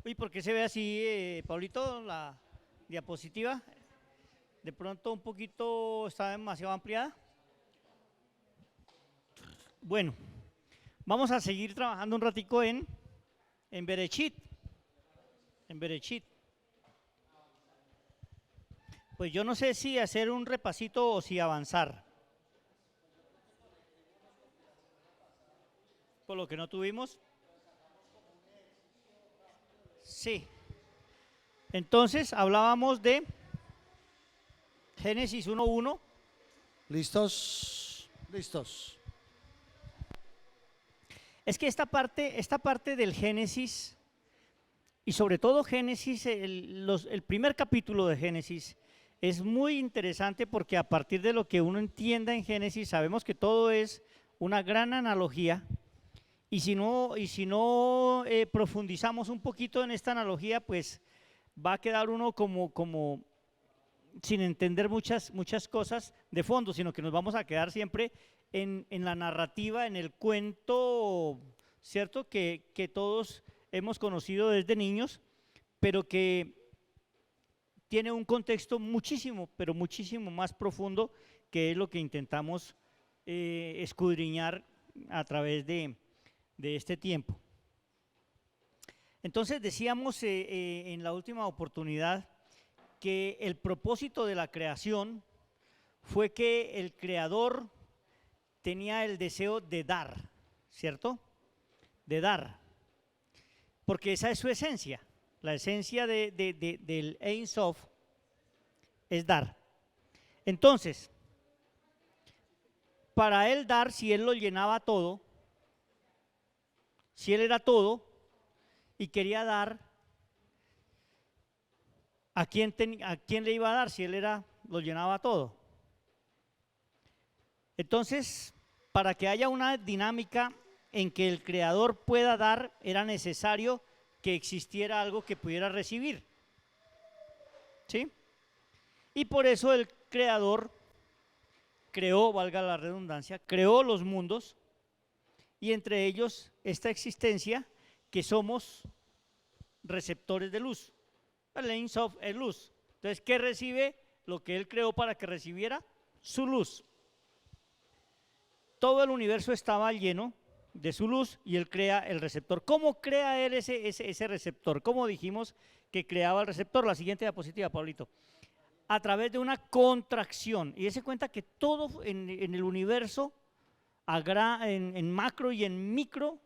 Uy, ¿por qué se ve así, Pablito, la diapositiva? De pronto un poquito está demasiado ampliada. Bueno, vamos a seguir trabajando un ratico en Berechit. En Berechit. Pues yo no sé si hacer un repasito o si avanzar. Por lo que no tuvimos. Sí. Entonces hablábamos de Génesis 1:1. ¿Listos? Listos. Es que esta parte del Génesis, y sobre todo Génesis, el primer capítulo de Génesis, es muy interesante porque a partir de lo que uno entienda en Génesis, sabemos que todo es una gran analogía, y si no profundizamos un poquito en esta analogía, pues va a quedar uno como sin entender muchas cosas de fondo, sino que nos vamos a quedar siempre en la narrativa, en el cuento, ¿cierto? Que todos hemos conocido desde niños, pero que tiene un contexto muchísimo, pero muchísimo más profundo, que es lo que intentamos escudriñar a través de este tiempo. Entonces decíamos en la última oportunidad que el propósito de la creación fue que el creador tenía el deseo de dar, ¿cierto? De dar, porque esa es su esencia. La esencia del Ein Sof es dar. Entonces, para él dar, si él lo llenaba todo, si él era todo y quería dar, ¿a quién le iba a dar si él lo llenaba todo? Entonces, para que haya una dinámica en que el creador pueda dar, era necesario que existiera algo que pudiera recibir. ¿Sí? Y por eso el creador creó, valga la redundancia, creó los mundos, y entre ellos esta existencia que somos receptores de luz. El Ein Sof es luz. Entonces, ¿qué recibe? Lo que él creó para que recibiera su luz. Todo el universo estaba lleno de su luz y él crea el receptor. ¿Cómo crea él ese receptor? ¿Cómo dijimos que creaba el receptor? La siguiente diapositiva, Pablito. A través de una contracción. Y se cuenta que todo en el universo, en macro y en micro,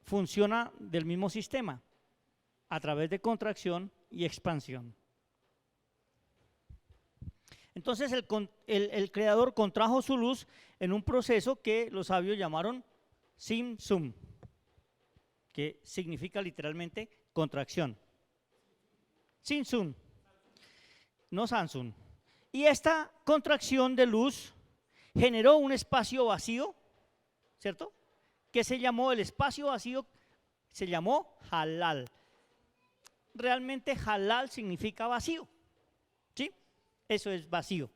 funciona del mismo sistema, a través de contracción y expansión. Entonces el creador contrajo su luz en un proceso que los sabios llamaron Tzimtzum, que significa literalmente contracción. Tzimtzum, no Samsung. Y esta contracción de luz generó un espacio vacío, ¿cierto? Que se llamó, el espacio vacío se llamó Halal. Realmente Halal significa vacío, ¿sí? Eso es vacío.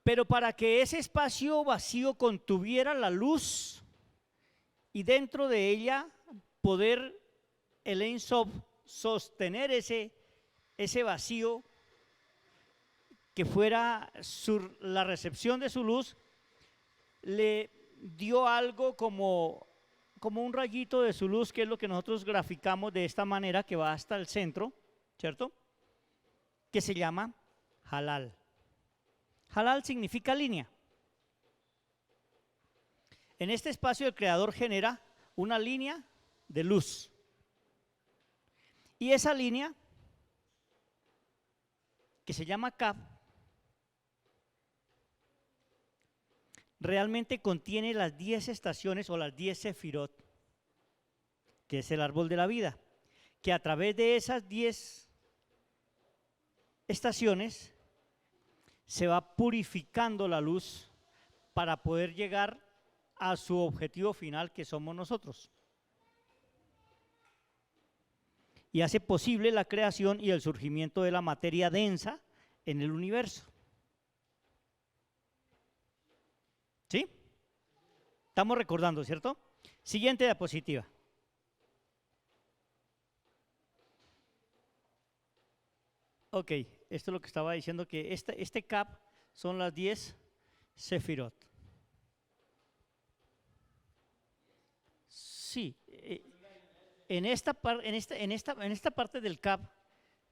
Pero para que ese espacio vacío contuviera la luz y dentro de ella poder el Ein Sof sostener ese vacío, que fuera la recepción de su luz, le dio algo como un rayito de su luz, que es lo que nosotros graficamos de esta manera, que va hasta el centro, ¿cierto? Que se llama Halal. Halal significa línea. En este espacio el creador genera una línea de luz. Y esa línea, que se llama Kaf, realmente contiene las 10 estaciones o las 10 sefirot, que es el árbol de la vida, que a través de esas 10 estaciones se va purificando la luz para poder llegar a su objetivo final, que somos nosotros. Y hace posible la creación y el surgimiento de la materia densa en el universo. ¿Sí? Estamos recordando, ¿cierto? Siguiente diapositiva. Ok, esto es lo que estaba diciendo, que este cap son las 10 sefirot. Sí, en esta parte del cap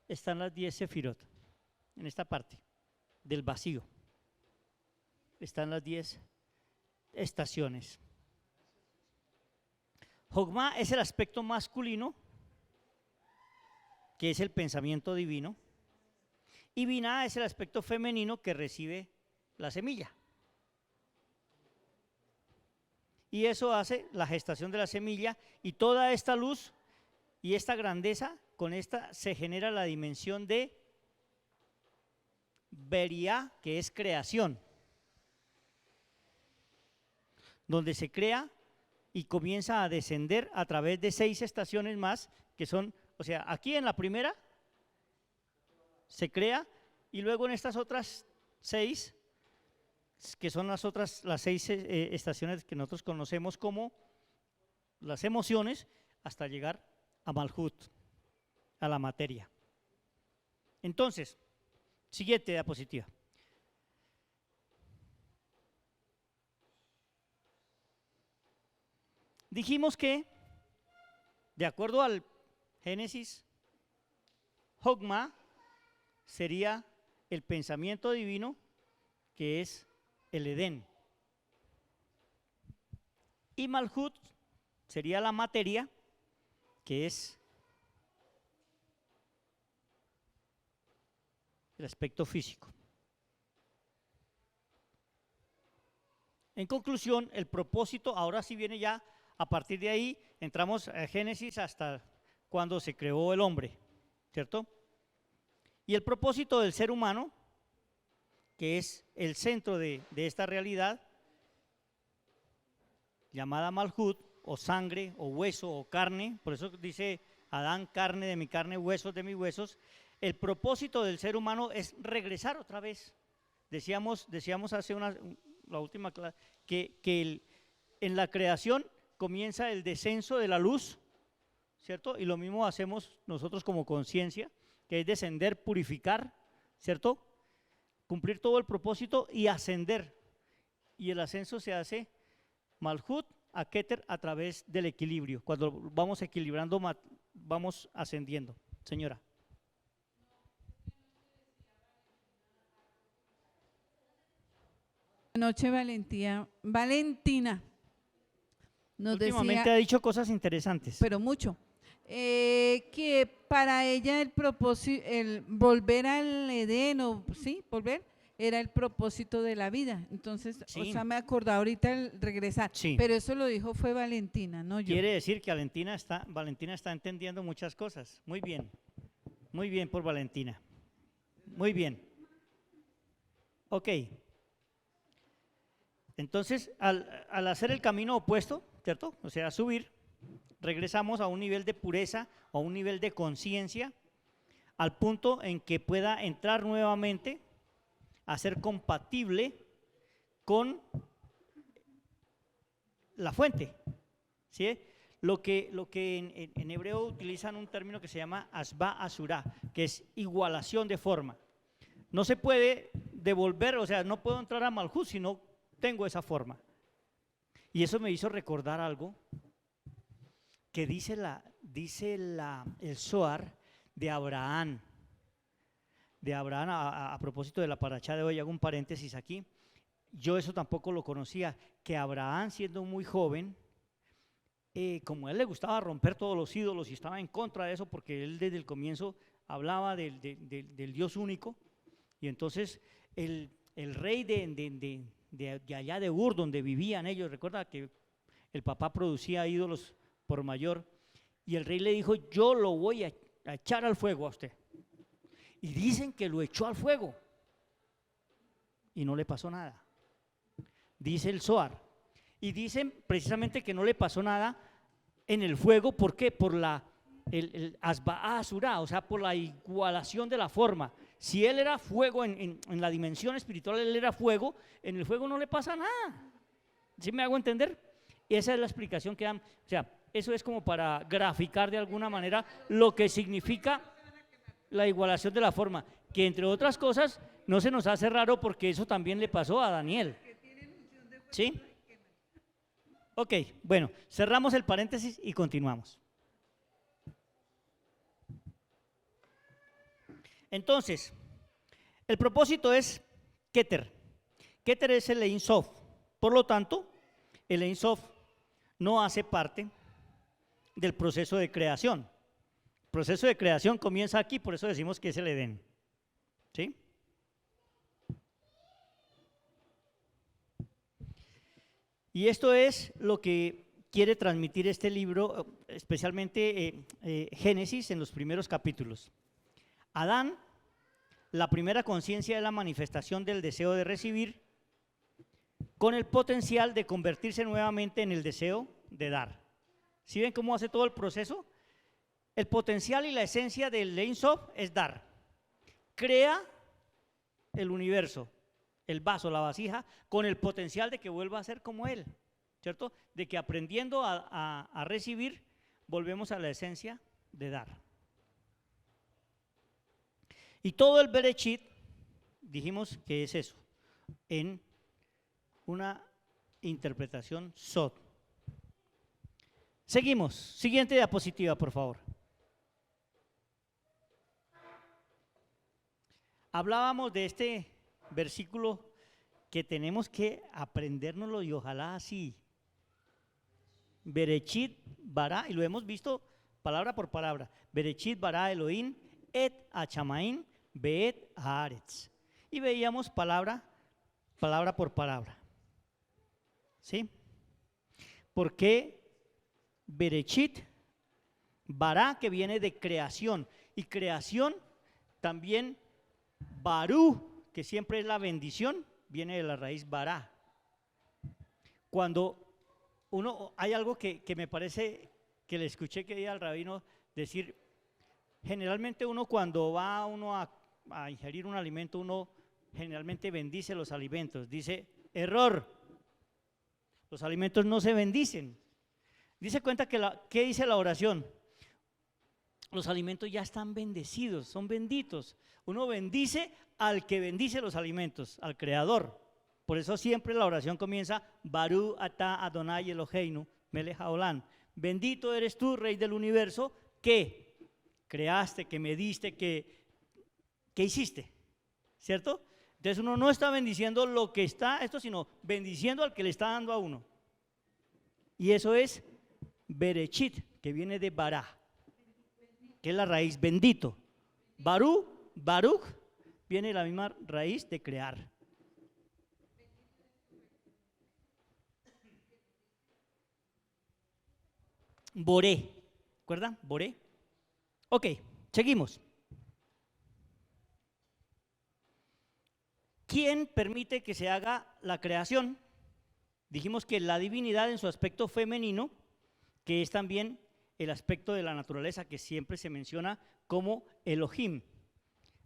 están las 10 sefirot, en esta parte del vacío están las 10 estaciones. Jogma es el aspecto masculino, que es el pensamiento divino, y Biná es el aspecto femenino que recibe la semilla. Y eso hace la gestación de la semilla, y toda esta luz y esta grandeza, con esta se genera la dimensión de Beriá, que es creación, donde se crea y comienza a descender a través de 6 estaciones más, que son, o sea, aquí en la primera se crea, y luego en estas otras 6, que son las 6 estaciones que nosotros conocemos como las emociones, hasta llegar a Malhut, a la materia. Entonces, siguiente diapositiva. Dijimos que, de acuerdo al Génesis, Jogma sería el pensamiento divino, que es el Edén. Y Malhut sería la materia, que es el aspecto físico. En conclusión, el propósito, ahora sí viene ya, a partir de ahí, entramos a Génesis hasta cuando se creó el hombre, ¿cierto? Y el propósito del ser humano, que es el centro de esta realidad, llamada Malhut, o sangre, o hueso, o carne, por eso dice Adán, carne de mi carne, huesos de mis huesos. El propósito del ser humano es regresar otra vez. Decíamos hace la última clase, que en la creación comienza el descenso de la luz, ¿cierto? Y lo mismo hacemos nosotros como conciencia, que es descender, purificar, ¿cierto? Cumplir todo el propósito y ascender. Y el ascenso se hace Malhut a Keter a través del equilibrio. Cuando vamos equilibrando, vamos ascendiendo. Señora. Anoche Valentina nos Últimamente decía, ha dicho cosas interesantes. pero mucho, que para ella el propósito, el volver al Edén, o sí, volver, era el propósito de la vida. Entonces, Sí. o sea, me acordaba ahorita el regresar, Sí. pero eso lo dijo fue Valentina, no yo. Quiere decir que Valentina está entendiendo muchas cosas. Muy bien por Valentina. Muy bien. Ok. Entonces, al hacer el camino opuesto, ¿cierto? O sea, subir, regresamos a un nivel de pureza, a un nivel de conciencia, al punto en que pueda entrar nuevamente a ser compatible con la fuente, ¿sí? Lo que en hebreo utilizan un término que se llama asba asura, que es igualación de forma. No se puede devolver, o sea, no puedo entrar a Malhut si no tengo esa forma. Y eso me hizo recordar algo que dice el Zohar de Abraham. A propósito de la parashá de hoy, hago un paréntesis aquí. Yo eso tampoco lo conocía, que Abraham, siendo muy joven, como a él le gustaba romper todos los ídolos y estaba en contra de eso, porque él desde el comienzo hablaba del Dios único, y entonces el rey de allá de Ur, donde vivían ellos, recuerda que el papá producía ídolos por mayor, y el rey le dijo: yo lo voy a echar al fuego a usted. Y dicen que lo echó al fuego y no le pasó nada, dice el Zohar. Y dicen precisamente que no le pasó nada en el fuego. ¿Por qué? Por el asba asura, o sea, por la igualación de la forma. Si él era fuego en la dimensión espiritual, él era fuego, en el fuego no le pasa nada. ¿Sí me hago entender? Esa es la explicación que dan. O sea, eso es como para graficar de alguna manera lo que significa. La igualación de la forma, que entre otras cosas no se nos hace raro porque eso también le pasó a Daniel. ¿Sí? Ok, bueno, cerramos el paréntesis y continuamos. Entonces, el propósito es Keter. Keter es el Ein Sof. Por lo tanto, el Ein Sof no hace parte del proceso de creación. El proceso de creación comienza aquí, por eso decimos que es el Edén. ¿Sí? Y esto es lo que quiere transmitir este libro, especialmente Génesis en los primeros capítulos. Adán, la primera conciencia es la manifestación del deseo de recibir, con el potencial de convertirse nuevamente en el deseo de dar. ¿Sí ven cómo hace todo el proceso? El potencial y la esencia del Ein Sof es dar. Crea el universo, el vaso, la vasija, con el potencial de que vuelva a ser como él, ¿cierto? De que aprendiendo a recibir, volvemos a la esencia de dar. Y todo el Bereshit, dijimos que es eso, en una interpretación Sod. Seguimos. Siguiente diapositiva, por favor. Hablábamos de este versículo que tenemos que aprendérnoslo y ojalá así. Bereshit bara, y lo hemos visto palabra por palabra. Bereshit bara Elohim et hachamaim beet haaretz. Y veíamos palabra por palabra. ¿Sí? Porque Bereshit bara, que viene de creación, y creación también barú, que siempre es la bendición, viene de la raíz bará. Cuando hay algo que me parece que le escuché que al rabino decir, generalmente uno cuando va a ingerir un alimento, uno generalmente bendice los alimentos. Dice, error, los alimentos no se bendicen. Dice cuenta que ¿qué dice la oración? Los alimentos ya están bendecidos, son benditos. Uno bendice al que bendice los alimentos, al Creador. Por eso siempre la oración comienza, Barú atá Adonai Eloheinu melech haolam. Bendito eres tú, Rey del universo, que creaste, que me diste, que hiciste, ¿cierto? Entonces uno no está bendiciendo lo que está, sino bendiciendo al que le está dando a uno. Y eso es Bereshit, que viene de Bará, que es la raíz bendito. Barú, Baruch, viene de la misma raíz de crear. Boré, ¿recuerdan? Boré. Ok, seguimos. ¿Quién permite que se haga la creación? Dijimos que la divinidad en su aspecto femenino, que es también el aspecto de la naturaleza que siempre se menciona como Elohim.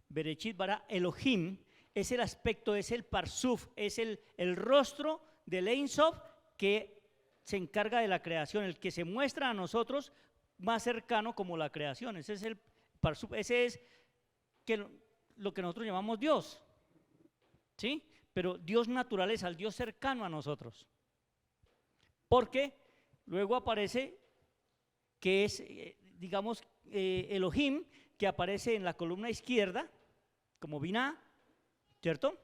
Bereshit bara Elohim es el aspecto, es el parsuf, es el rostro del Ein Sof que se encarga de la creación, el que se muestra a nosotros más cercano como la creación. Ese es el parsuf, ese es lo que nosotros llamamos Dios, ¿sí? Pero Dios naturaleza, el Dios cercano a nosotros. Porque luego aparece que es, digamos, Elohim, que aparece en la columna izquierda, como Biná, ¿cierto?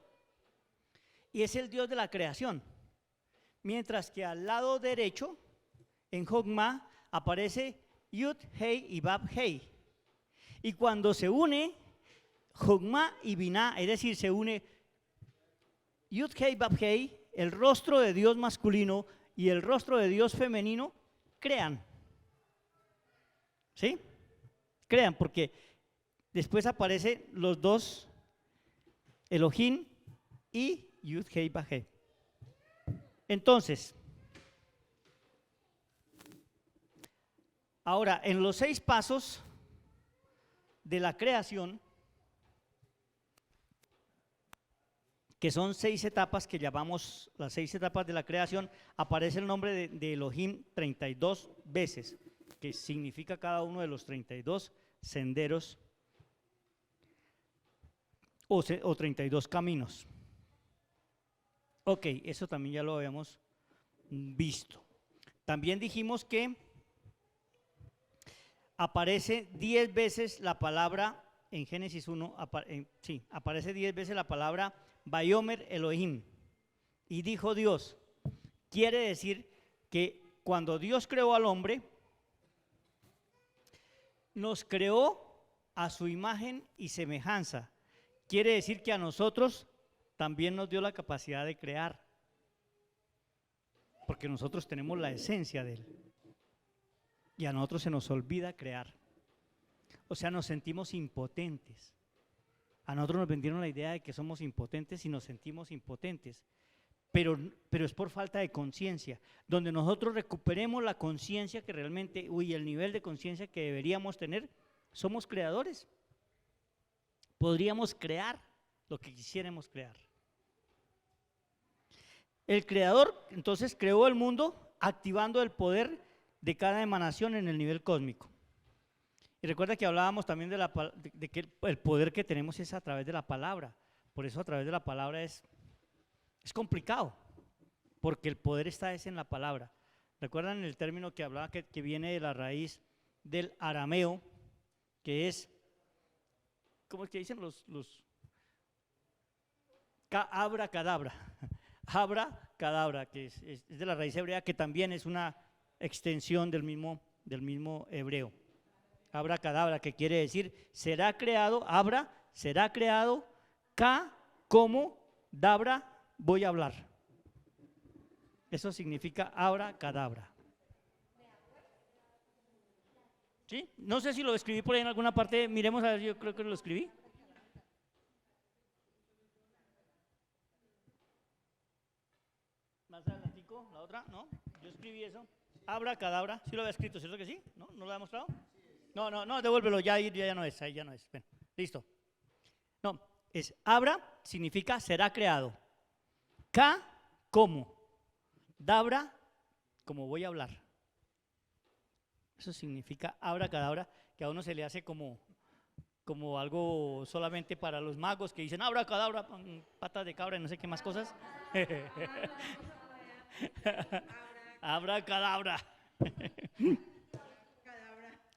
Y es el Dios de la creación. Mientras que al lado derecho, en Jogma, aparece Yud, Hei y Bab, Hei. Y cuando se une Jogma y Biná, es decir, se une Yud, Hei, Bab, Hei, el rostro de Dios masculino y el rostro de Dios femenino, crean. ¿Sí? Crean, porque después aparecen los dos, Elohim y Yud, Hei, Bab, Hei. Entonces, ahora, en los 6 pasos de la creación, que son 6 etapas que llamamos las 6 etapas de la creación, aparece el nombre de Elohim 32 veces, que significa cada uno de los 32 senderos o 32 caminos. Ok, eso también ya lo habíamos visto. También dijimos que aparece 10 veces la palabra, en Génesis 1, aparece 10 veces la palabra Vayomer Elohim. Y dijo Dios, quiere decir que cuando Dios creó al hombre, nos creó a su imagen y semejanza. Quiere decir que a nosotros también nos dio la capacidad de crear, porque nosotros tenemos la esencia de Él. Y a nosotros se nos olvida crear. O sea, nos sentimos impotentes. A nosotros nos vendieron la idea de que somos impotentes y nos sentimos impotentes. Pero es por falta de conciencia. Donde nosotros recuperemos la conciencia que realmente, el nivel de conciencia que deberíamos tener, somos creadores. Podríamos crear lo que quisiéramos crear. El creador entonces creó el mundo activando el poder de cada emanación en el nivel cósmico. Y recuerda que hablábamos también de que el poder que tenemos es a través de la palabra. Por eso a través de la palabra es complicado, porque el poder está en la palabra. ¿Recuerdan el término que hablaba que viene de la raíz del arameo, que es, ¿cómo es que dicen los abracadabra? Abracadabra, que es de la raíz hebrea, que también es una extensión del mismo hebreo. Abracadabra, que quiere decir será creado, abra, será creado, ka, como, dabra, voy a hablar. Eso significa abracadabra. ¿Sí? No sé si lo escribí por ahí en alguna parte, miremos a ver, yo creo que lo escribí. Más adelantico, la otra, ¿no? Yo escribí eso. Abracadabra, ¿sí lo había escrito, cierto que sí? ¿No? ¿No lo había mostrado? No, devuélvelo, ya no es, ahí ya no es. Bueno, listo. No, es abra, significa será creado. Ka, como. Dabra, como voy a hablar. Eso significa abracadabra, que a uno se le hace como algo solamente para los magos que dicen abracadabra, patas de cabra y no sé qué más cosas. Abracadabra.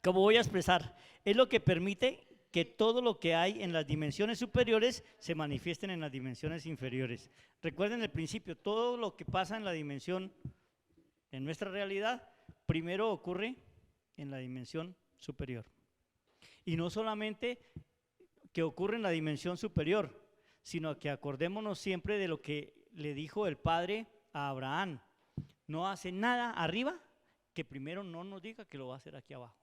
Como voy a expresar, es lo que permite que todo lo que hay en las dimensiones superiores se manifiesten en las dimensiones inferiores. Recuerden el principio, todo lo que pasa en la dimensión, en nuestra realidad, primero ocurre en la dimensión superior. Y no solamente que ocurre en la dimensión superior, sino que acordémonos siempre de lo que le dijo el Padre a Abraham. No hace nada arriba que primero no nos diga que lo va a hacer aquí abajo.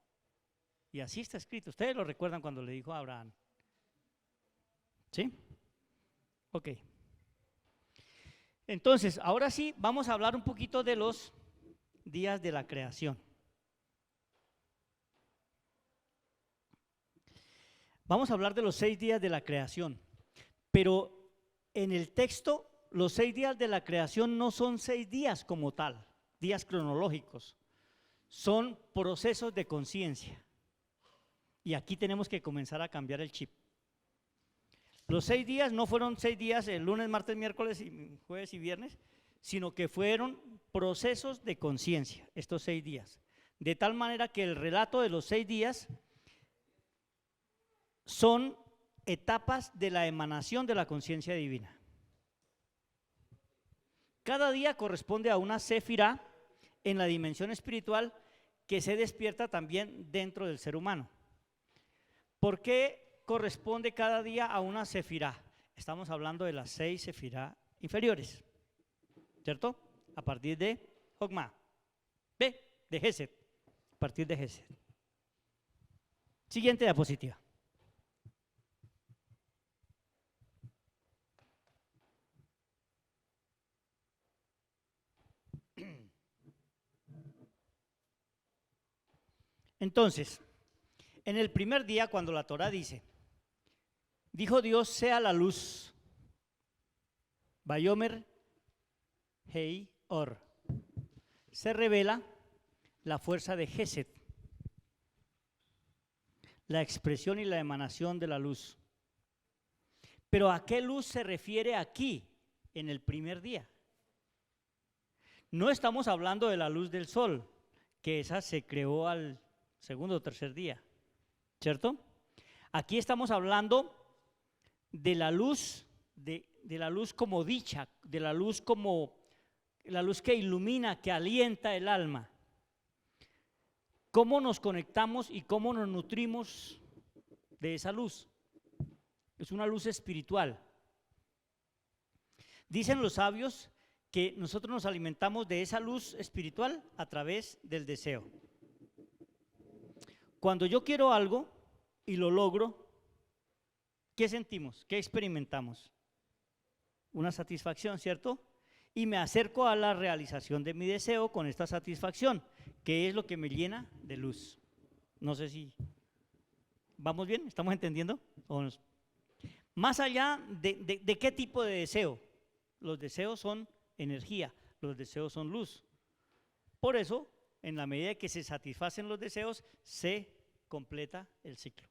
Y así está escrito. Ustedes lo recuerdan cuando le dijo a Abraham. ¿Sí? Ok. Entonces, ahora sí, vamos a hablar un poquito de los días de la creación. Vamos a hablar de los 6 días de la creación. Pero en el texto, los 6 días de la creación no son 6 días como tal, días cronológicos. Son procesos de conciencia. Y aquí tenemos que comenzar a cambiar el chip. Los 6 días no fueron 6 días, el lunes, martes, miércoles, y jueves y viernes, sino que fueron procesos de conciencia, estos 6 días. De tal manera que el relato de los 6 días son etapas de la emanación de la conciencia divina. Cada día corresponde a una sefirá en la dimensión espiritual que se despierta también dentro del ser humano. ¿Por qué corresponde cada día a una sefirá? Estamos hablando de las 6 sefirá inferiores, ¿cierto? A partir de Jogma, de Geset, a partir de Geset. Siguiente diapositiva. Entonces, en el primer día, cuando la Torá dice, dijo Dios, sea la luz, Vayomer Hei Or, se revela la fuerza de Geset, la expresión y la emanación de la luz. Pero ¿a qué luz se refiere aquí, en el primer día? No estamos hablando de la luz del sol, que esa se creó al segundo o tercer día, ¿cierto? Aquí estamos hablando de la luz, de la luz como dicha, de la luz como la luz que ilumina, que alienta el alma. ¿Cómo nos conectamos y cómo nos nutrimos de esa luz? Es una luz espiritual. Dicen los sabios que nosotros nos alimentamos de esa luz espiritual a través del deseo. Cuando yo quiero algo y lo logro, ¿qué sentimos? ¿Qué experimentamos? Una satisfacción, ¿cierto? Y me acerco a la realización de mi deseo con esta satisfacción, que es lo que me llena de luz. No sé si vamos bien, ¿estamos entendiendo? Más allá de qué tipo de deseo. Los deseos son energía, los deseos son luz. Por eso, en la medida que se satisfacen los deseos, se completa el ciclo.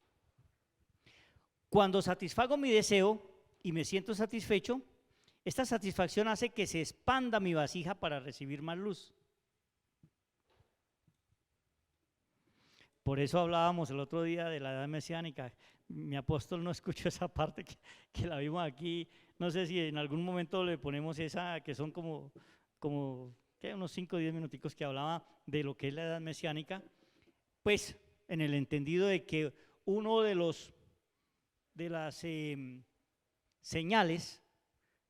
Cuando satisfago mi deseo y me siento satisfecho, esta satisfacción hace que se expanda mi vasija para recibir más luz. Por eso hablábamos el otro día de la edad mesiánica. Mi apóstol no escuchó esa parte que la vimos aquí. No sé si en algún momento le ponemos esa, que son como ¿qué? Unos 5 o 10 minuticos que hablaba de lo que es la edad mesiánica. Pues en el entendido de que uno de las señales,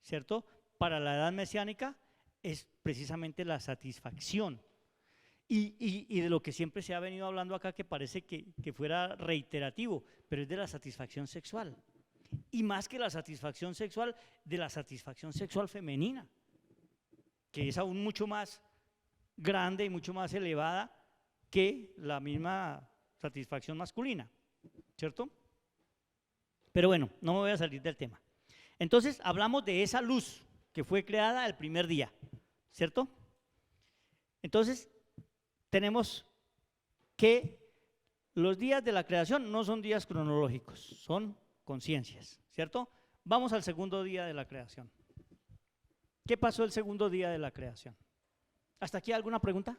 ¿cierto?, para la edad mesiánica es precisamente la satisfacción. Y de lo que siempre se ha venido hablando acá, que parece que fuera reiterativo, pero es de la satisfacción sexual. Y más que la satisfacción sexual, de la satisfacción sexual femenina, que es aún mucho más grande y mucho más elevada que la misma satisfacción masculina, ¿cierto? Pero bueno, no me voy a salir del tema. Entonces, hablamos de esa luz que fue creada el primer día, ¿cierto? Entonces, tenemos que los días de la creación no son días cronológicos, son conciencias, ¿cierto? Vamos al segundo día de la creación. ¿Qué pasó el segundo día de la creación? ¿Hasta aquí alguna pregunta?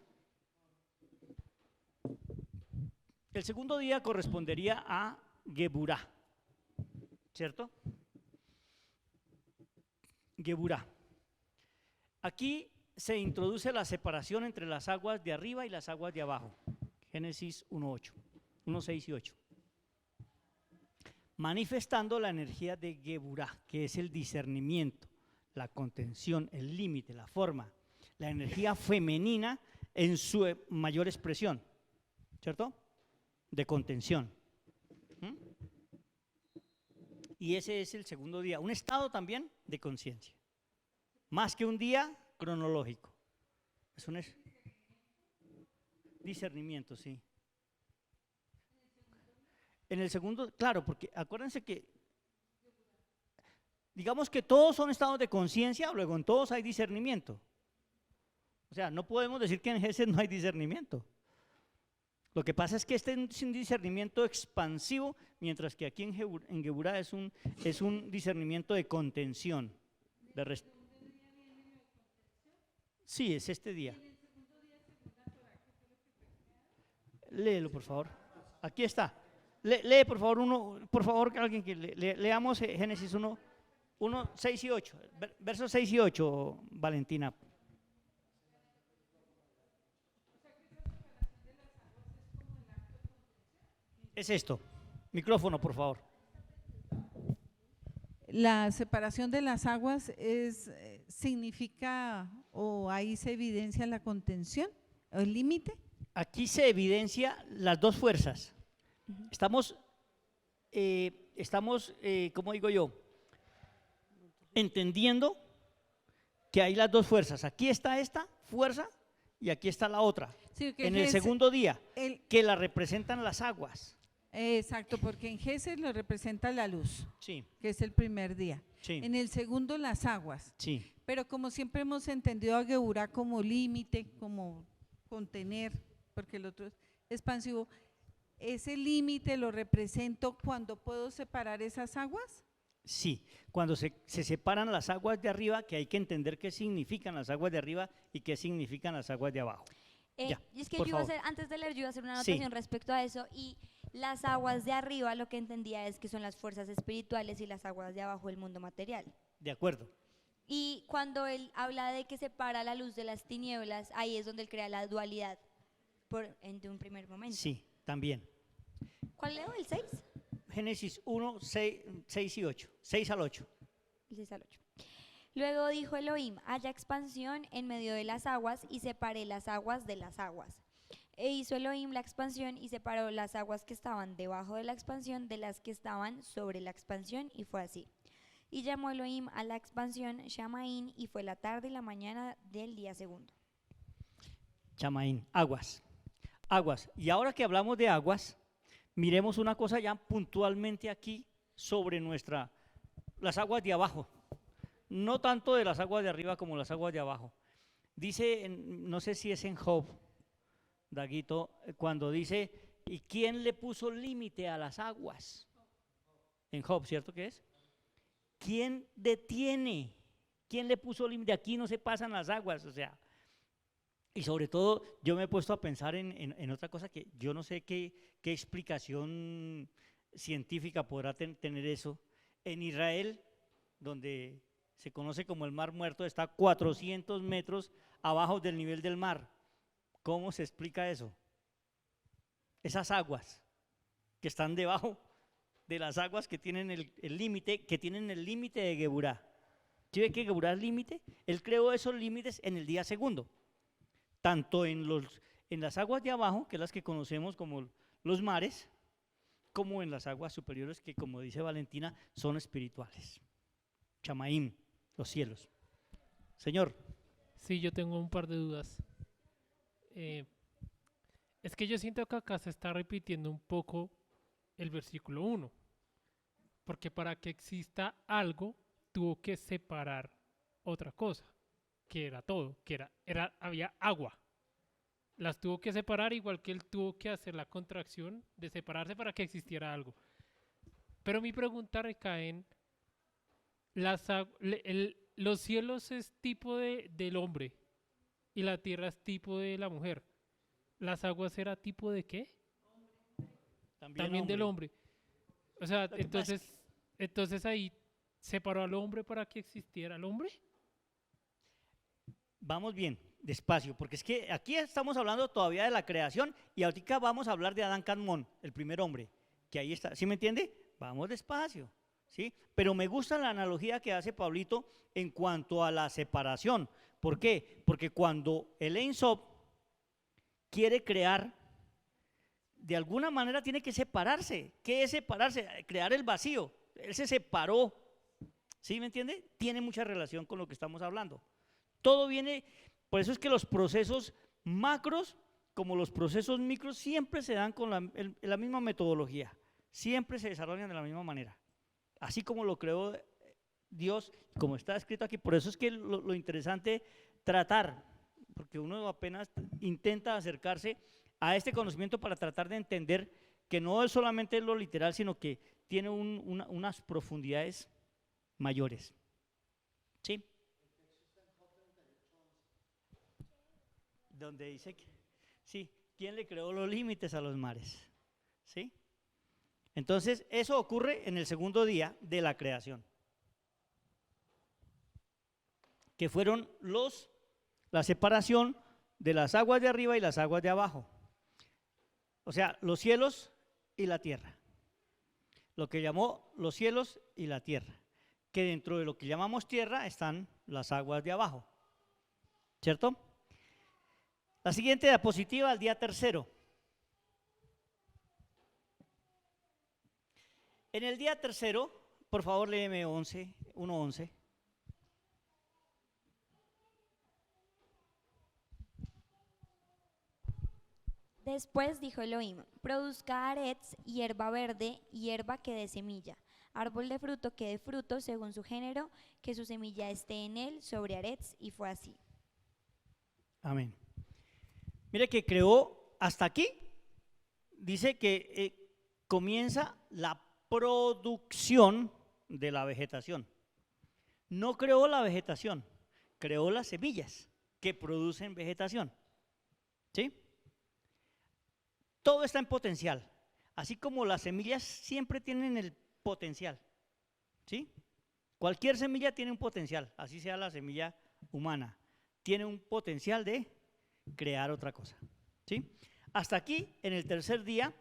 El segundo día correspondería a Geburá, ¿cierto? Geburá. Aquí se introduce la separación entre las aguas de arriba y las aguas de abajo. Génesis 1:8, 1:6 y 8. Manifestando la energía de Geburá, que es el discernimiento, la contención, el límite, la forma, la energía femenina en su mayor expresión, ¿cierto? De contención. Y ese es el segundo día, un estado también de conciencia, más que un día cronológico. Es un discernimiento, sí. En el segundo, claro, porque acuérdense que, digamos que todos son estados de conciencia, luego en todos hay discernimiento. O sea, no podemos decir que en Gesed no hay discernimiento. Lo que pasa es que este es un discernimiento expansivo, mientras que aquí en Geburá es un discernimiento de contención. Sí, es este día. Léelo, por favor. Aquí está. Lee, por favor, alguien que leamos Génesis 1, 6 y 8. Versos 6 y 8, Valentina. Es esto. Micrófono, por favor. La separación de las aguas significa, o ahí se evidencia la contención, o el límite. Aquí se evidencia las dos fuerzas. Estamos, ¿cómo digo yo? Entendiendo que hay las dos fuerzas. Aquí está esta fuerza y aquí está la otra. Sí, en el segundo día, que la representan las aguas. Exacto, porque en Gesed lo representa la luz, sí, que es el primer día. Sí. En el segundo las aguas. Sí. Pero como siempre hemos entendido a Geburá como límite, como contener, porque el otro es expansivo, ese límite lo represento cuando puedo separar esas aguas. Sí, cuando se separan las aguas de arriba, que hay que entender qué significan las aguas de arriba y qué significan las aguas de abajo. Ya, Y es que por yo iba a favor. hacer, antes de leer, yo iba a hacer una Sí. anotación respecto a eso y las aguas de arriba lo que entendía es que son las fuerzas espirituales y las aguas de abajo el mundo material. De acuerdo. Y cuando él habla de que separa la luz de las tinieblas, ahí es donde él crea la dualidad de un primer momento. Sí, también. ¿Cuál leo? ¿El 6? Génesis 1, 6 y 8. 6 al 8. El 6 al 8. Luego dijo Elohim, haya expansión en medio de las aguas y separé las aguas de las aguas. E hizo Elohim la expansión y separó las aguas que estaban debajo de la expansión de las que estaban sobre la expansión y fue así. Y llamó Elohim a la expansión Shamaín y fue la tarde y la mañana del día segundo. Chamaín, aguas. Aguas. Y ahora que hablamos de aguas, miremos una cosa ya puntualmente aquí sobre las aguas de abajo. No tanto de las aguas de arriba como las aguas de abajo. Dice, no sé si es en Job, Daguito, cuando dice, ¿y quién le puso límite a las aguas? En Job, ¿cierto que es? ¿Quién detiene? ¿Quién le puso límite? Aquí no se pasan las aguas, o sea. Y sobre todo, yo me he puesto a pensar en otra cosa que yo no sé qué explicación científica podrá tener eso. En Israel, donde se conoce como el Mar Muerto, está 400 metros abajo del nivel del mar. ¿Cómo se explica eso? Esas aguas que están debajo de las aguas que tienen el límite, de Geburá. ¿Sí ve que Geburá es límite? Él creó esos límites en el día segundo, tanto en las aguas de abajo, que es las que conocemos como los mares, como en las aguas superiores que, como dice Valentina, son espirituales. Chamaim, los cielos. Señor. Sí, yo tengo un par de dudas. Es que yo siento que acá se está repitiendo un poco el versículo 1, porque para que exista algo tuvo que separar otra cosa, que era todo, que había agua. Las tuvo que separar igual que él tuvo que hacer la contracción de separarse para que existiera algo. Pero mi pregunta recae en los cielos es tipo del hombre y la tierra es tipo de la mujer. ¿Las aguas era tipo de qué? También del hombre. O sea, entonces ahí separó al hombre para que existiera el hombre. Vamos bien, despacio, porque es que aquí estamos hablando todavía de la creación y ahorita vamos a hablar de Adán Cadmón, el primer hombre, que ahí está, ¿sí me entiende? Vamos despacio, ¿sí? Pero me gusta la analogía que hace Pablito en cuanto a la separación. ¿Por qué? Porque cuando el Ein Sof quiere crear, de alguna manera tiene que separarse. ¿Qué es separarse? Crear el vacío. Él se separó, ¿sí me entiende? Tiene mucha relación con lo que estamos hablando. Todo viene, por eso es que los procesos macros como los procesos micros siempre se dan con la misma metodología, siempre se desarrollan de la misma manera, así como lo creó Dios, como está escrito aquí. Por eso es que lo interesante tratar, porque uno apenas intenta acercarse a este conocimiento para tratar de entender que no es solamente lo literal, sino que tiene unas profundidades mayores. ¿Sí? Donde dice que, sí, ¿quién le creó los límites a los mares? ¿Sí? Entonces, eso ocurre en el segundo día de la creación, que fueron la separación de las aguas de arriba y las aguas de abajo. O sea, los cielos y la tierra. Lo que llamó los cielos y la tierra. Que dentro de lo que llamamos tierra están las aguas de abajo. ¿Cierto? La siguiente diapositiva, al día tercero. En el día tercero, por favor, léeme 1:11. Después dijo Elohim, produzca arets, hierba verde, hierba que dé semilla, árbol de fruto que dé fruto según su género, que su semilla esté en él sobre arets, y fue así. Amén. Mire que creó hasta aquí, dice que comienza la producción de la vegetación. No creó la vegetación, creó las semillas que producen vegetación. ¿Sí? Todo está en potencial, así como las semillas siempre tienen el potencial. ¿Sí? Cualquier semilla tiene un potencial, así sea la semilla humana, tiene un potencial de crear otra cosa. ¿Sí? Hasta aquí, en el tercer día,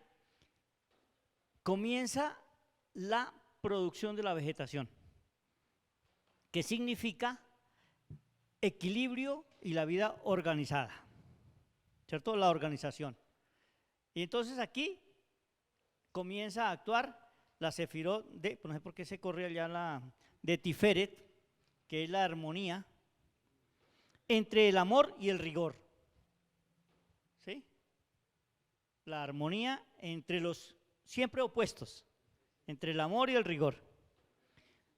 comienza la producción de la vegetación, que significa equilibrio y la vida organizada, ¿cierto? La organización. Y entonces aquí comienza a actuar la sefirot de, no sé por qué se corre allá la de Tiferet, que es la armonía entre el amor y el rigor. ¿Sí? La armonía entre los siempre opuestos, entre el amor y el rigor,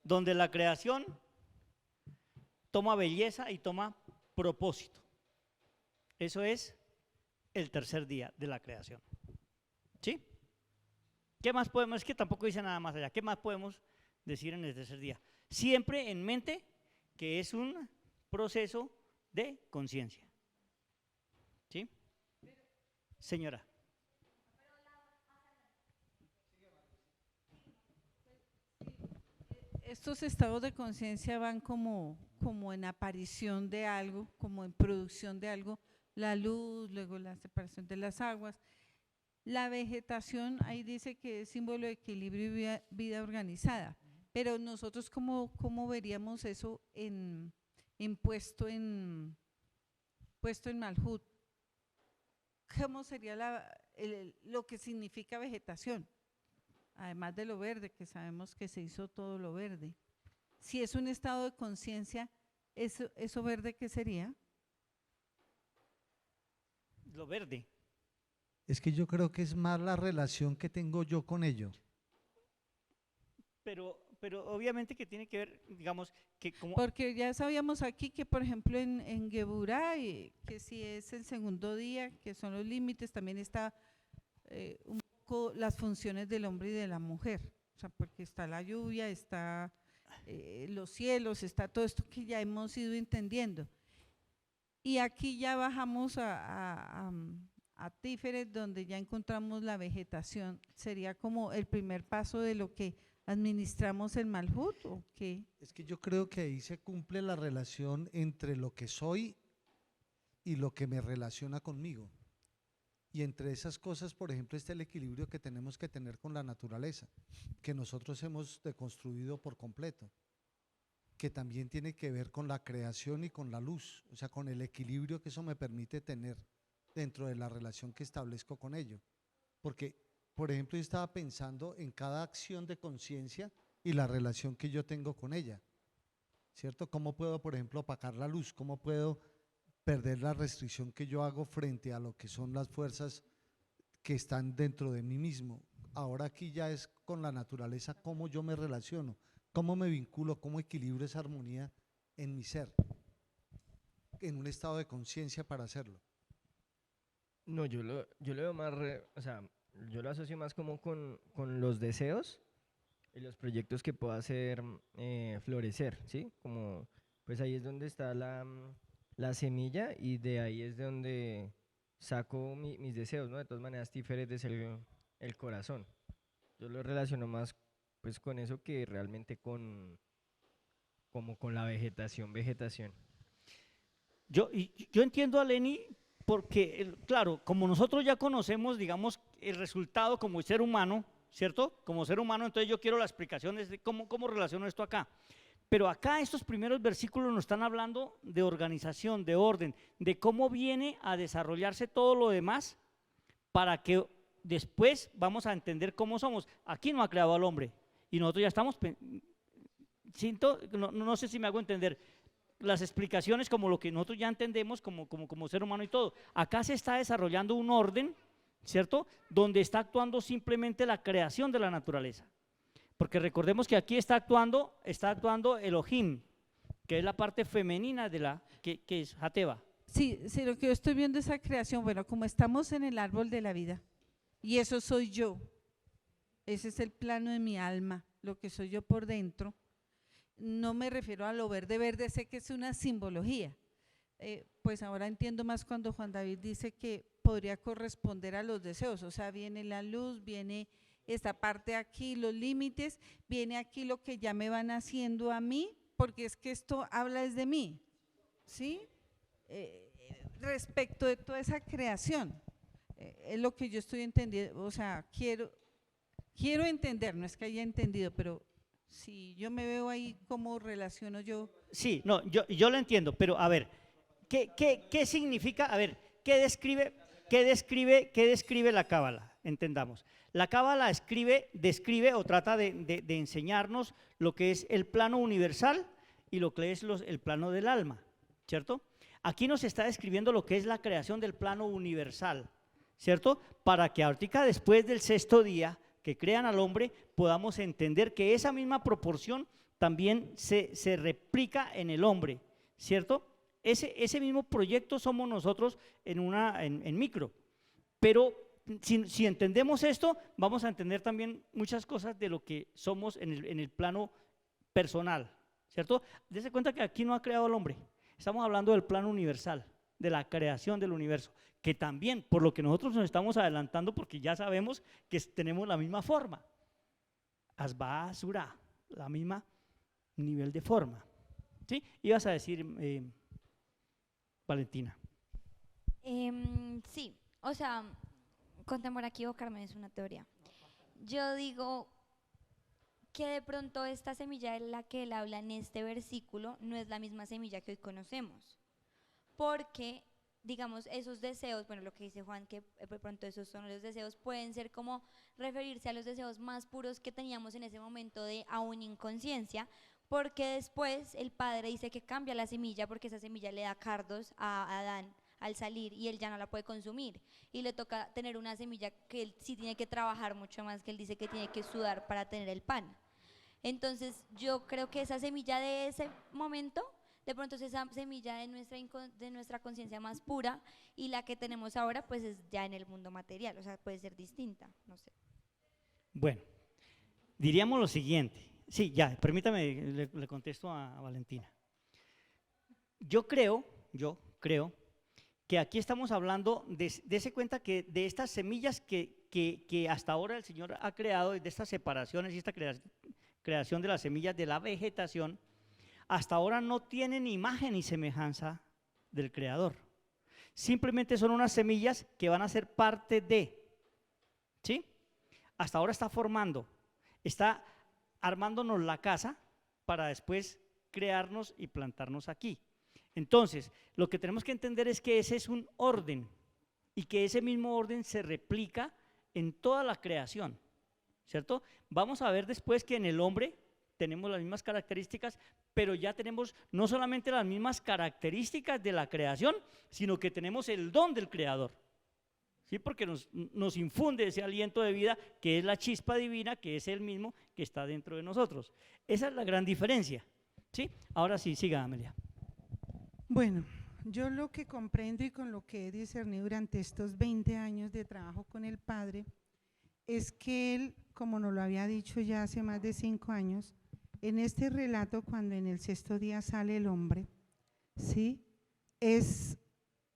donde la creación toma belleza y toma propósito. Eso es el tercer día de la creación. ¿Sí? ¿Qué más podemos? Es que tampoco dice nada más allá. ¿Qué más podemos decir en el tercer día? Siempre en mente que es un proceso de conciencia. ¿Sí? Señora. Estos estados de conciencia van como en aparición de algo, como en producción de algo, la luz, luego la separación de las aguas. La vegetación, ahí dice que es símbolo de equilibrio y vida organizada, pero nosotros ¿cómo veríamos eso puesto en Malhut? ¿Cómo sería lo que significa vegetación? Además de lo verde, que sabemos que se hizo todo lo verde. Si es un estado de conciencia, ¿eso verde qué sería? Lo verde. Es que yo creo que es más la relación que tengo yo con ello. Pero obviamente que tiene que ver, digamos, que como… Porque ya sabíamos aquí que, por ejemplo, en Geburá, que si es el segundo día, que son los límites, también está un poco las funciones del hombre y de la mujer. O sea, porque está la lluvia, está los cielos, está todo esto que ya hemos ido entendiendo. Y aquí ya bajamos a Tiferet, donde ya encontramos la vegetación. ¿Sería como el primer paso de lo que administramos el Malhut o qué? Es que yo creo que ahí se cumple la relación entre lo que soy y lo que me relaciona conmigo. Y entre esas cosas, por ejemplo, está el equilibrio que tenemos que tener con la naturaleza, que nosotros hemos deconstruido por completo, que también tiene que ver con la creación y con la luz, o sea, con el equilibrio que eso me permite tener dentro de la relación que establezco con ello. Porque, por ejemplo, yo estaba pensando en cada acción de conciencia y la relación que yo tengo con ella, ¿cierto? ¿Cómo puedo, por ejemplo, opacar la luz? ¿Cómo puedo perder la restricción que yo hago frente a lo que son las fuerzas que están dentro de mí mismo? Ahora aquí ya es con la naturaleza cómo yo me relaciono, cómo me vinculo, cómo equilibro esa armonía en mi ser, en un estado de conciencia para hacerlo. No, yo lo veo más, o sea, yo lo asocio más como con los deseos y los proyectos que puedo hacer florecer, ¿sí? Como, pues ahí es donde está la semilla y de ahí es de donde saco mis deseos, ¿no? De todas maneras, Tiferet es el corazón. Yo lo relaciono más pues con eso que realmente como con la vegetación. Yo entiendo a Lenny porque, claro, como nosotros ya conocemos, digamos, el resultado como ser humano, ¿cierto? Como ser humano, entonces yo quiero las explicaciones de cómo relaciono esto acá. Pero acá estos primeros versículos nos están hablando de organización, de orden, de cómo viene a desarrollarse todo lo demás para que después vamos a entender cómo somos. Aquí no ha creado al hombre y nosotros ya estamos, no sé si me hago entender, las explicaciones como lo que nosotros ya entendemos como ser humano y todo. Acá se está desarrollando un orden, ¿cierto? Donde está actuando simplemente la creación de la naturaleza. Porque recordemos que aquí está actuando Elohim, que es la parte femenina de que es Hateva. Sí, lo que yo estoy viendo es esa creación, bueno, como estamos en el árbol de la vida, y eso soy yo, ese es el plano de mi alma, lo que soy yo por dentro. No me refiero a lo verde, verde sé que es una simbología. Pues ahora entiendo más cuando Juan David dice que podría corresponder a los deseos, o sea, viene la luz, viene esta parte aquí, los límites, viene aquí lo que ya me van haciendo a mí, porque es que esto habla desde mí, ¿sí? Respecto de toda esa creación, es lo que yo estoy entendiendo, o sea, quiero entender, no es que haya entendido, pero si yo me veo ahí, ¿cómo relaciono yo? Sí, no, yo lo entiendo, pero a ver, ¿qué significa? A ver, ¿qué describe la Cábala? Entendamos. La Cábala describe o trata de enseñarnos lo que es el plano universal y lo que es el plano del alma, ¿cierto? Aquí nos está describiendo lo que es la creación del plano universal, ¿cierto? Para que ahorita después del sexto día que crean al hombre podamos entender que esa misma proporción también se replica en el hombre, ¿cierto? Ese mismo proyecto somos nosotros en micro, pero si entendemos esto, vamos a entender también muchas cosas de lo que somos en el plano personal, ¿cierto? Dese cuenta que aquí no ha creado el hombre, estamos hablando del plano universal, de la creación del universo, que también, por lo que nosotros nos estamos adelantando, porque ya sabemos que tenemos la misma forma, Asba Surá, la misma nivel de forma, ¿sí? Ibas a decir, Valentina. Sí, o sea, con temor a equivocarme es una teoría. Yo digo que de pronto esta semilla de la que él habla en este versículo no es la misma semilla que hoy conocemos, porque digamos esos deseos, bueno, lo que dice Juan, que de pronto esos son los deseos, pueden ser como referirse a los deseos más puros que teníamos en ese momento de aún inconsciencia, porque después el padre dice que cambia la semilla porque esa semilla le da cardos a Adán al salir y él ya no la puede consumir y le toca tener una semilla que él sí tiene que trabajar mucho más, que él dice que tiene que sudar para tener el pan. Entonces yo creo que esa semilla de ese momento, de pronto es esa semilla de nuestra conciencia más pura, y la que tenemos ahora pues es ya en el mundo material, o sea, puede ser distinta, no sé. Bueno, diríamos lo siguiente. Sí, ya, permítame, le contesto a Valentina. Yo creo que aquí estamos hablando de cuenta que de estas semillas que hasta ahora el Señor ha creado, de estas separaciones y esta creación de las semillas de la vegetación, hasta ahora no tienen imagen ni semejanza del Creador. Simplemente son unas semillas que van a ser parte de, ¿sí? Hasta ahora está formando, está armándonos la casa para después crearnos y plantarnos aquí. Entonces, lo que tenemos que entender es que ese es un orden y que ese mismo orden se replica en toda la creación, ¿cierto? Vamos a ver después que en el hombre tenemos las mismas características, pero ya tenemos no solamente las mismas características de la creación, sino que tenemos el don del Creador, ¿sí? Porque nos infunde ese aliento de vida que es la chispa divina, que es el mismo que está dentro de nosotros. Esa es la gran diferencia, ¿sí? Ahora sí, siga, Amelia. Bueno, yo lo que comprendo y con lo que he discernido durante estos 20 años de trabajo con el Padre es que Él, como nos lo había dicho ya hace más de 5 años, en este relato, cuando en el sexto día sale el hombre, ¿sí?, es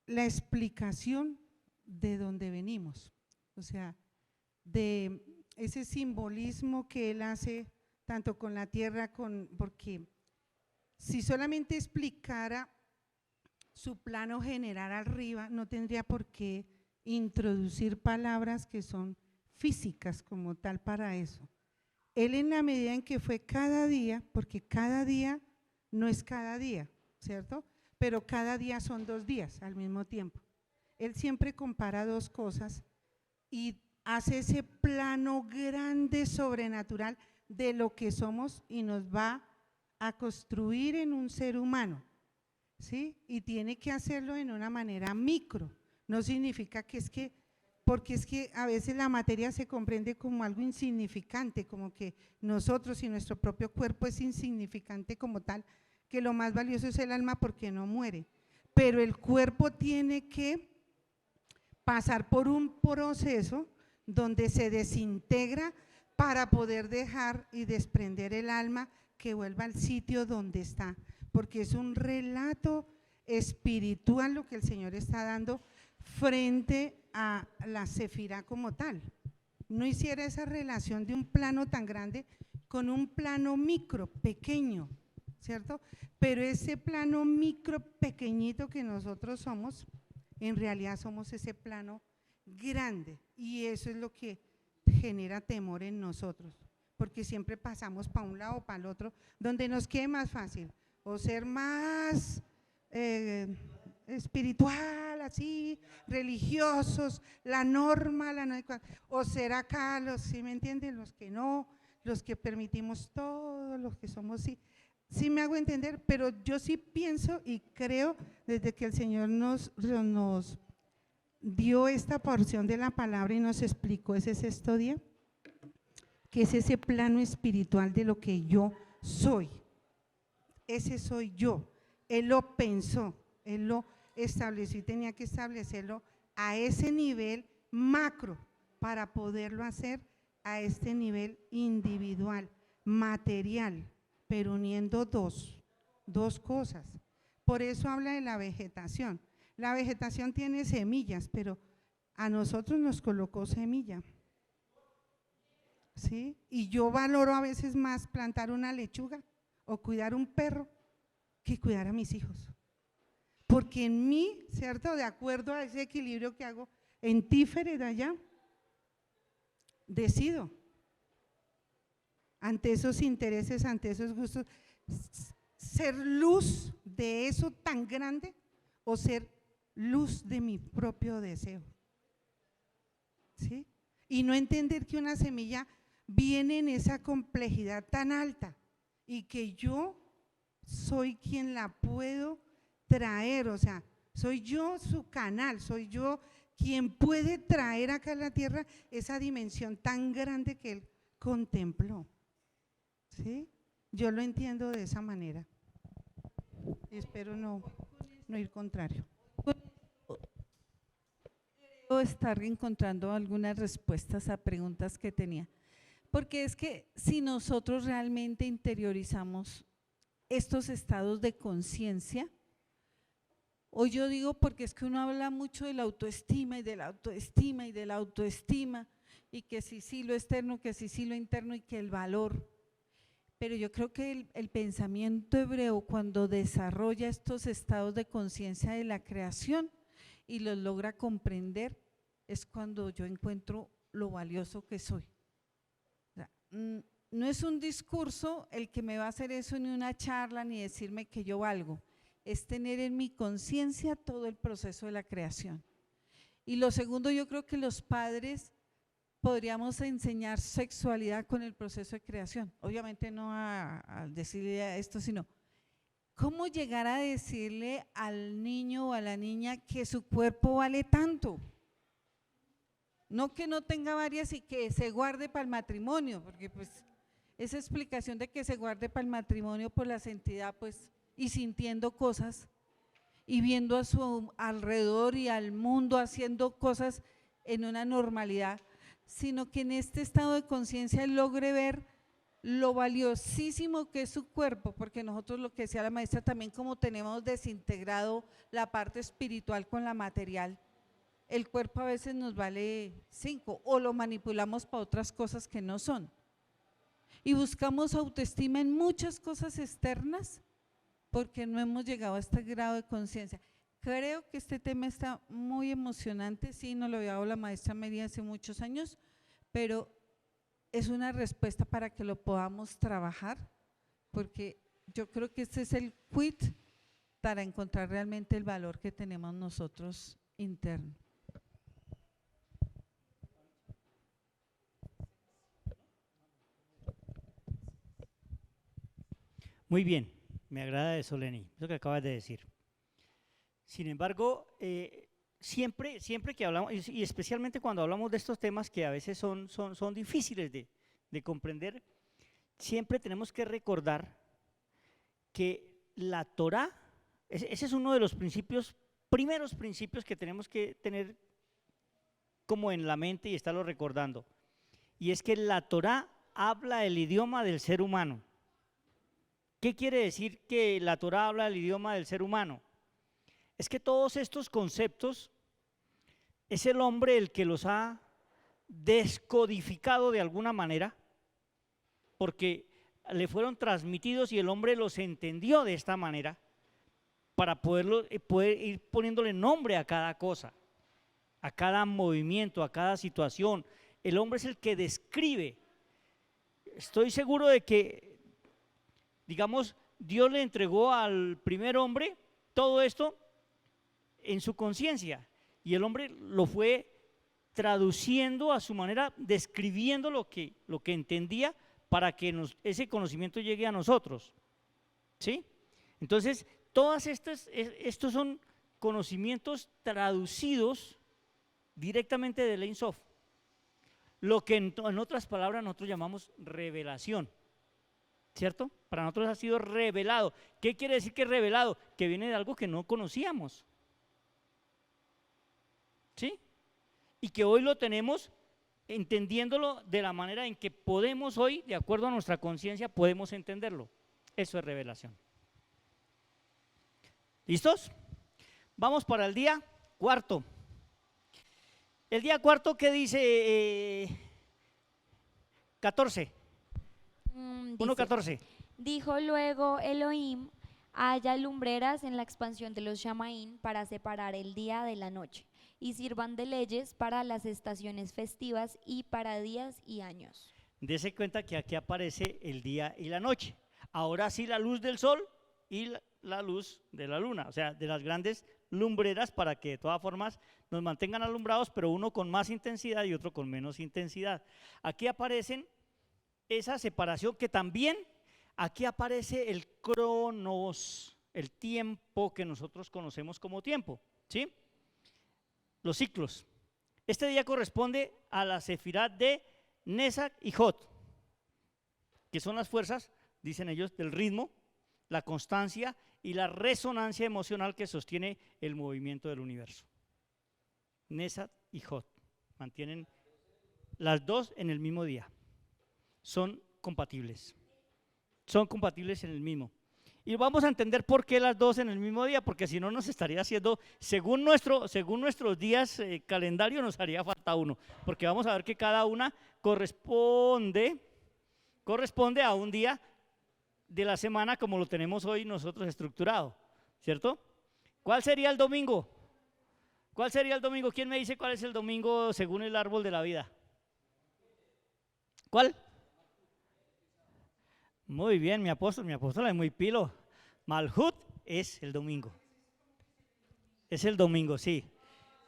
la explicación de dónde venimos, o sea, de ese simbolismo que Él hace tanto con la tierra, porque si solamente explicara su plano general arriba, no tendría por qué introducir palabras que son físicas como tal para eso. Él, en la medida en que fue cada día, porque cada día no es cada día, ¿cierto? Pero cada día son 2 días al mismo tiempo. Él siempre compara 2 cosas y hace ese plano grande sobrenatural de lo que somos y nos va a construir en un ser humano, ¿sí? Y tiene que hacerlo en una manera micro. No significa que es que, porque es que a veces la materia se comprende como algo insignificante, como que nosotros y nuestro propio cuerpo es insignificante como tal, que lo más valioso es el alma porque no muere. Pero el cuerpo tiene que pasar por un proceso donde se desintegra para poder dejar y desprender el alma que vuelva al sitio donde está, porque es un relato espiritual lo que el Señor está dando frente a la Sefirá como tal. No hiciera esa relación de un plano tan grande con un plano micro, pequeño, ¿cierto? Pero ese plano micro, pequeñito que nosotros somos, en realidad somos ese plano grande, y eso es lo que genera temor en nosotros, porque siempre pasamos para un lado o para el otro, donde nos quede más fácil, o ser más espiritual, así, religiosos, la norma, o ser acá los, ¿sí me entienden? Los que no, los que permitimos todo, los que somos, sí me hago entender, pero yo sí pienso y creo, desde que el Señor nos dio esta porción de la palabra y nos explicó ese sexto día, que es ese plano espiritual de lo que yo soy. Ese soy yo. Él lo pensó, Él lo estableció y tenía que establecerlo a ese nivel macro para poderlo hacer a este nivel individual, material, pero uniendo dos cosas. Por eso habla de la vegetación. La vegetación tiene semillas, pero a nosotros nos colocó semilla, ¿sí? Y yo valoro a veces más plantar una lechuga o cuidar un perro que cuidar a mis hijos. Porque en mí, ¿cierto? De acuerdo a ese equilibrio que hago en Tífere de allá, decido ante esos intereses, ante esos gustos, ser luz de eso tan grande o ser luz de mi propio deseo, ¿sí? Y no entender que una semilla viene en esa complejidad tan alta y que yo soy quien la puedo traer, o sea, soy yo su canal, soy yo quien puede traer acá a la tierra esa dimensión tan grande que él contempló, ¿sí? Yo lo entiendo de esa manera y espero no ir contrario. Creo estar encontrando algunas respuestas a preguntas que tenía, porque es que si nosotros realmente interiorizamos estos estados de conciencia, o yo digo porque es que uno habla mucho de la autoestima y de la autoestima y de la autoestima, y que sí lo externo, que sí lo interno y que el valor, pero yo creo que el pensamiento hebreo cuando desarrolla estos estados de conciencia de la creación y los logra comprender, es cuando yo encuentro lo valioso que soy. O sea, no es un discurso el que me va a hacer eso, ni una charla, ni decirme que yo valgo, es tener en mi conciencia todo el proceso de la creación. Y lo segundo, yo creo que los padres podríamos enseñar sexualidad con el proceso de creación, obviamente no a decirle esto, sino cómo llegar a decirle al niño o a la niña que su cuerpo vale tanto, no que no tenga varias y que se guarde para el matrimonio, porque pues esa explicación de que se guarde para el matrimonio por la santidad, pues, y sintiendo cosas y viendo a su alrededor y al mundo haciendo cosas en una normalidad, sino que en este estado de conciencia logre ver lo valiosísimo que es su cuerpo, porque nosotros, lo que decía la maestra, también como tenemos desintegrado la parte espiritual con la material, el cuerpo a veces nos vale 5 o lo manipulamos para otras cosas que no son. Y buscamos autoestima en muchas cosas externas porque no hemos llegado a este grado de conciencia. Creo que este tema está muy emocionante, sí, nos lo había dado la maestra María hace muchos años, pero es una respuesta para que lo podamos trabajar, porque yo creo que este es el quid para encontrar realmente el valor que tenemos nosotros interno. Muy bien, me agrada eso, Lenny, eso que acabas de decir. Sin embargo, siempre que hablamos, y especialmente cuando hablamos de estos temas que a veces son difíciles de comprender, siempre tenemos que recordar que la Torá, ese es uno de los primeros principios que tenemos que tener como en la mente y estarlo recordando. y es que la Torá habla el idioma del ser humano. ¿Qué quiere decir que la Torá habla el idioma del ser humano? Es que todos estos conceptos es el hombre el que los ha descodificado de alguna manera, porque le fueron transmitidos y el hombre los entendió de esta manera para poder ir poniéndole nombre a cada cosa, a cada movimiento, a cada situación. El hombre es el que describe. Estoy seguro de que, digamos, Dios le entregó al primer hombre todo esto en su conciencia y el hombre lo fue traduciendo a su manera, describiendo lo que entendía para que ese conocimiento llegue a nosotros, ¿sí? Entonces, estos son conocimientos traducidos directamente del Ein Sof, lo que en otras palabras nosotros llamamos revelación, ¿cierto? Para nosotros ha sido revelado. ¿Qué quiere decir que es revelado? Que viene de algo que no conocíamos, ¿sí? Y que hoy lo tenemos entendiéndolo de la manera en que podemos hoy, de acuerdo a nuestra conciencia, podemos entenderlo. Eso es revelación. ¿Listos? Vamos para el día cuarto. El día cuarto, ¿qué dice? 14. 1:14. Dijo luego Elohim, haya lumbreras en la expansión de los Shamaín para separar el día de la noche, y sirvan de leyes para las estaciones festivas y para días y años. Dese cuenta que aquí aparece el día y la noche. Ahora sí la luz del sol y la luz de la luna, o sea, de las grandes lumbreras para que de todas formas nos mantengan alumbrados, pero uno con más intensidad y otro con menos intensidad. Aquí aparecen esa separación que también, aquí aparece el cronos, el tiempo que nosotros conocemos como tiempo, ¿sí? Los ciclos. Este día corresponde a la Sefirá de Nesak y Jot, que son las fuerzas, dicen ellos, del ritmo, la constancia y la resonancia emocional que sostiene el movimiento del universo. Nesak y Jot mantienen las dos en el mismo día. Son compatibles en el mismo. Y vamos a entender por qué las dos en el mismo día, porque si no nos estaría haciendo, según nuestros días calendario, nos haría falta uno, porque vamos a ver que cada una corresponde a un día de la semana como lo tenemos hoy nosotros estructurado, ¿cierto? ¿Cuál sería el domingo? ¿Cuál sería el domingo? ¿Quién me dice cuál es el domingo según el árbol de la vida? ¿Cuál? Muy bien, mi apóstol es muy pilo. Malhut es el domingo. Es el domingo, sí.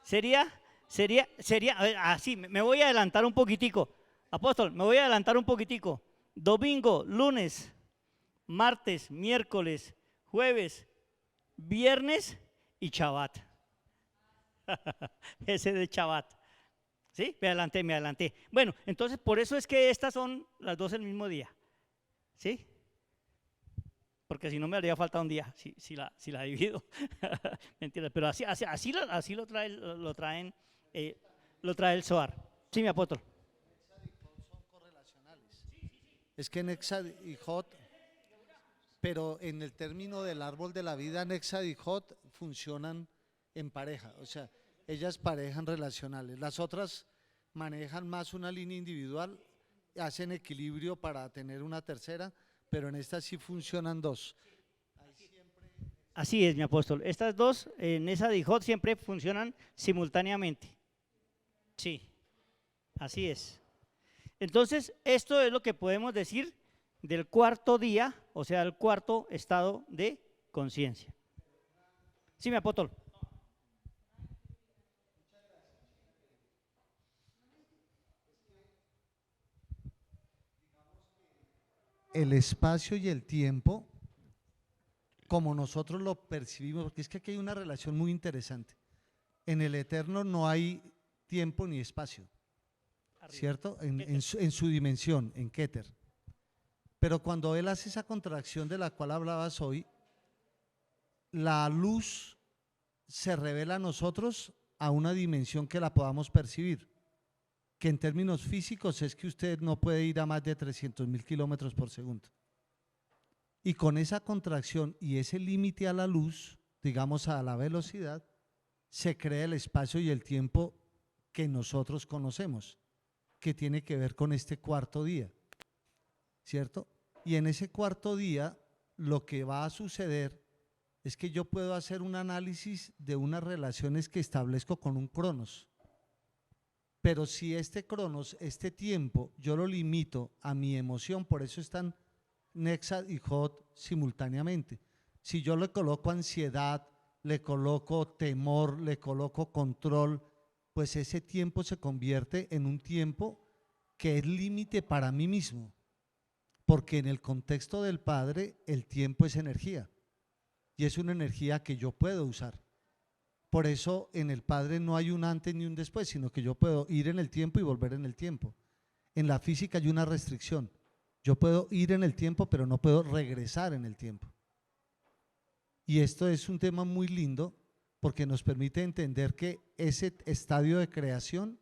Sería, a ver, así, me voy a adelantar un poquitico. Apóstol, me voy a adelantar un poquitico. Domingo, lunes, martes, miércoles, jueves, viernes y Shabbat. Ese de Shabbat. ¿Sí? Me adelanté. Bueno, entonces por eso es que estas son las dos el mismo día. ¿Sí? Porque si no me haría falta un día, si la divido. Mentira, pero así lo trae el Zohar. Sí, mi apóstol. Son correlacionales. Es que Nexad y Jot, pero en el término del árbol de la vida, Nexad y Jot funcionan en pareja, o sea, ellas parejan relacionales. Las otras manejan más una línea individual, hacen equilibrio para tener una tercera, pero en esta sí funcionan dos. Así es, mi apóstol. Estas dos, en esa Dijot, siempre funcionan simultáneamente. Sí, así es. Entonces, esto es lo que podemos decir del cuarto día, o sea, el cuarto estado de conciencia. Sí, mi apóstol. El espacio y el tiempo, como nosotros lo percibimos, porque es que aquí hay una relación muy interesante. En el eterno no hay tiempo ni espacio, ¿cierto? En su dimensión, en Keter. Pero cuando él hace esa contracción de la cual hablabas hoy, la luz se revela a nosotros a una dimensión que la podamos percibir. que en términos físicos es que usted no puede ir a más de 300.000 kilómetros por segundo. Y con esa contracción y ese límite a la luz, digamos a la velocidad, se crea el espacio y el tiempo que nosotros conocemos, que tiene que ver con este cuarto día, ¿cierto? Y en ese cuarto día lo que va a suceder es que yo puedo hacer un análisis de unas relaciones que establezco con un cronos. Pero si este cronos, este tiempo, yo lo limito a mi emoción, por eso están Nexad y Hod simultáneamente. Si yo le coloco ansiedad, le coloco temor, le coloco control, pues ese tiempo se convierte en un tiempo que es límite para mí mismo, porque en el contexto del Padre el tiempo es energía y es una energía que yo puedo usar. Por eso en el Padre no hay un antes ni un después, sino que yo puedo ir en el tiempo y volver en el tiempo. En la física hay una restricción. Yo puedo ir en el tiempo, pero no puedo regresar en el tiempo. Y esto es un tema muy lindo porque nos permite entender que ese estadio de creación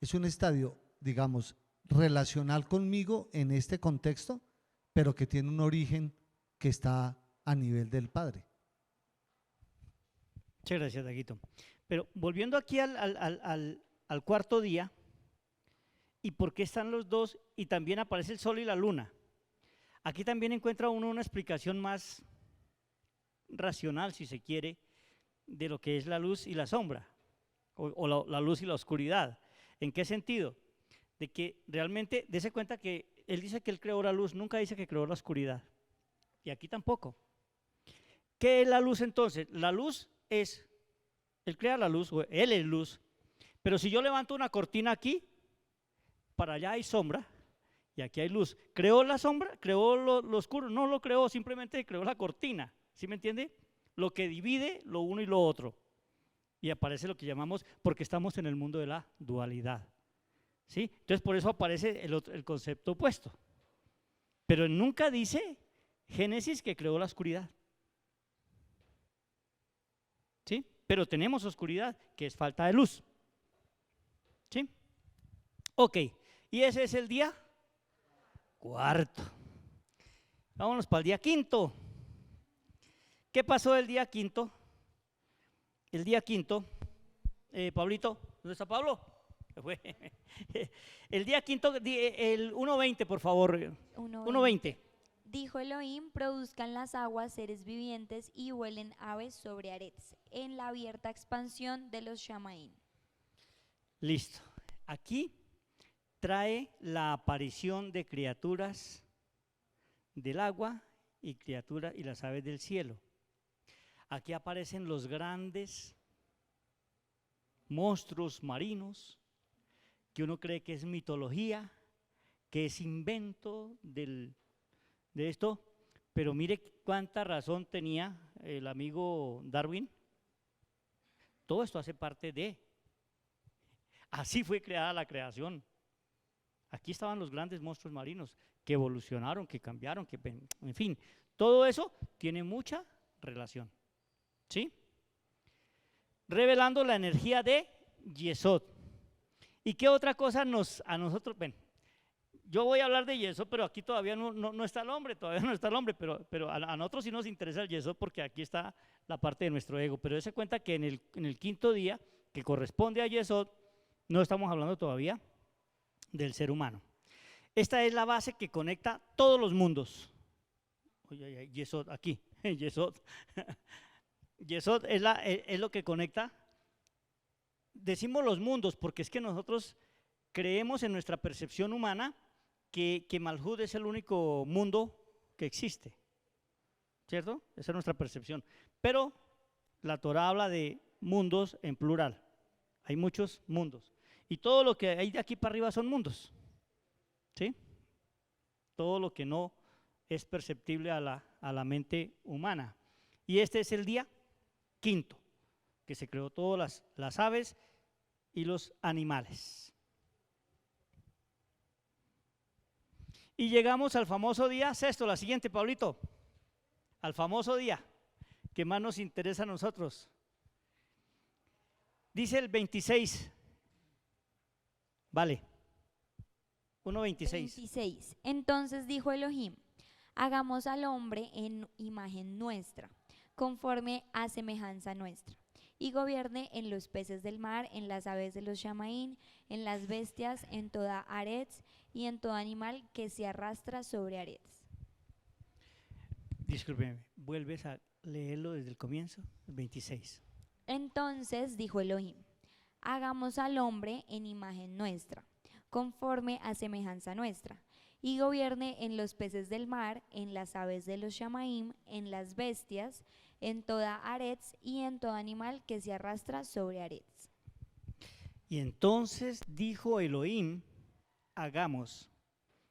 es un estadio, digamos, relacional conmigo en este contexto, pero que tiene un origen que está a nivel del Padre. Muchas gracias, Daguito. Pero volviendo aquí al cuarto día, ¿y por qué están los dos? Y también aparece el sol y la luna. Aquí también encuentra uno una explicación más racional, si se quiere, de lo que es la luz y la sombra, o la luz y la oscuridad. ¿En qué sentido? De que realmente, dése cuenta que él dice que él creó la luz, nunca dice que creó la oscuridad. Y aquí tampoco. ¿Qué es la luz entonces? La luz es, él crea la luz, o él es luz, pero si yo levanto una cortina aquí, para allá hay sombra y aquí hay luz. ¿Creó la sombra? ¿Creó lo oscuro? No lo creó, simplemente creó la cortina, ¿sí me entiende? Lo que divide lo uno y lo otro. Y aparece lo que llamamos, porque estamos en el mundo de la dualidad, ¿sí? Entonces por eso aparece el concepto opuesto. Pero nunca dice Génesis que creó la oscuridad. ¿Sí? Pero tenemos oscuridad, que es falta de luz. ¿Sí? Ok, y ese es el día cuarto. Vámonos para el día quinto. ¿Qué pasó el día quinto? El día quinto, Pablito, ¿dónde está Pablo? El día quinto, el 1:20, por favor. 1:20. Dijo Elohim, produzcan las aguas seres vivientes y vuelen aves sobre Aretz, en la abierta expansión de los Shamaín. Listo. Aquí trae la aparición de criaturas del agua y criaturas y las aves del cielo. Aquí aparecen los grandes monstruos marinos que uno cree que es mitología, que es invento de esto, pero mire cuánta razón tenía el amigo Darwin. Todo esto hace parte de, así fue creada la creación. Aquí estaban los grandes monstruos marinos que evolucionaron, que cambiaron, que, en fin, todo eso tiene mucha relación, ¿sí? Revelando la energía de Yesod. ¿Y qué otra cosa a nosotros? Bueno, yo voy a hablar de Yesod, pero aquí todavía no está el hombre, pero a nosotros sí nos interesa el Yesod porque aquí está la parte de nuestro ego. Pero dése cuenta que en el quinto día, que corresponde a Yesod, no estamos hablando todavía del ser humano. Esta es la base que conecta todos los mundos. Oye, Yesod, aquí, Yesod. Yesod es lo que conecta. Decimos los mundos porque es que nosotros creemos en nuestra percepción humana que Malhud es el único mundo que existe, ¿cierto? Esa es nuestra percepción. Pero la Torah habla de mundos en plural. Hay muchos mundos. Y todo lo que hay de aquí para arriba son mundos, ¿sí? Todo lo que no es perceptible a la mente humana. Y este es el día quinto, que se creó todas las aves y los animales. Y llegamos al famoso día sexto, la siguiente, Pablito, al famoso día que más nos interesa a nosotros. Dice el 26, vale. 1:26. 26. Entonces dijo Elohim, hagamos al hombre en imagen nuestra, conforme a semejanza nuestra, y gobierne en los peces del mar, en las aves de los Shamaín, en las bestias, en toda aretz y en todo animal que se arrastra sobre aretz. Discúlpeme, vuelves a leerlo desde el comienzo, 26. Entonces dijo Elohim, hagamos al hombre en imagen nuestra, conforme a semejanza nuestra, y gobierne en los peces del mar, en las aves de los Shamaim, en las bestias, en toda aretz y en todo animal que se arrastra sobre aretz. Y entonces dijo Elohim, hagamos.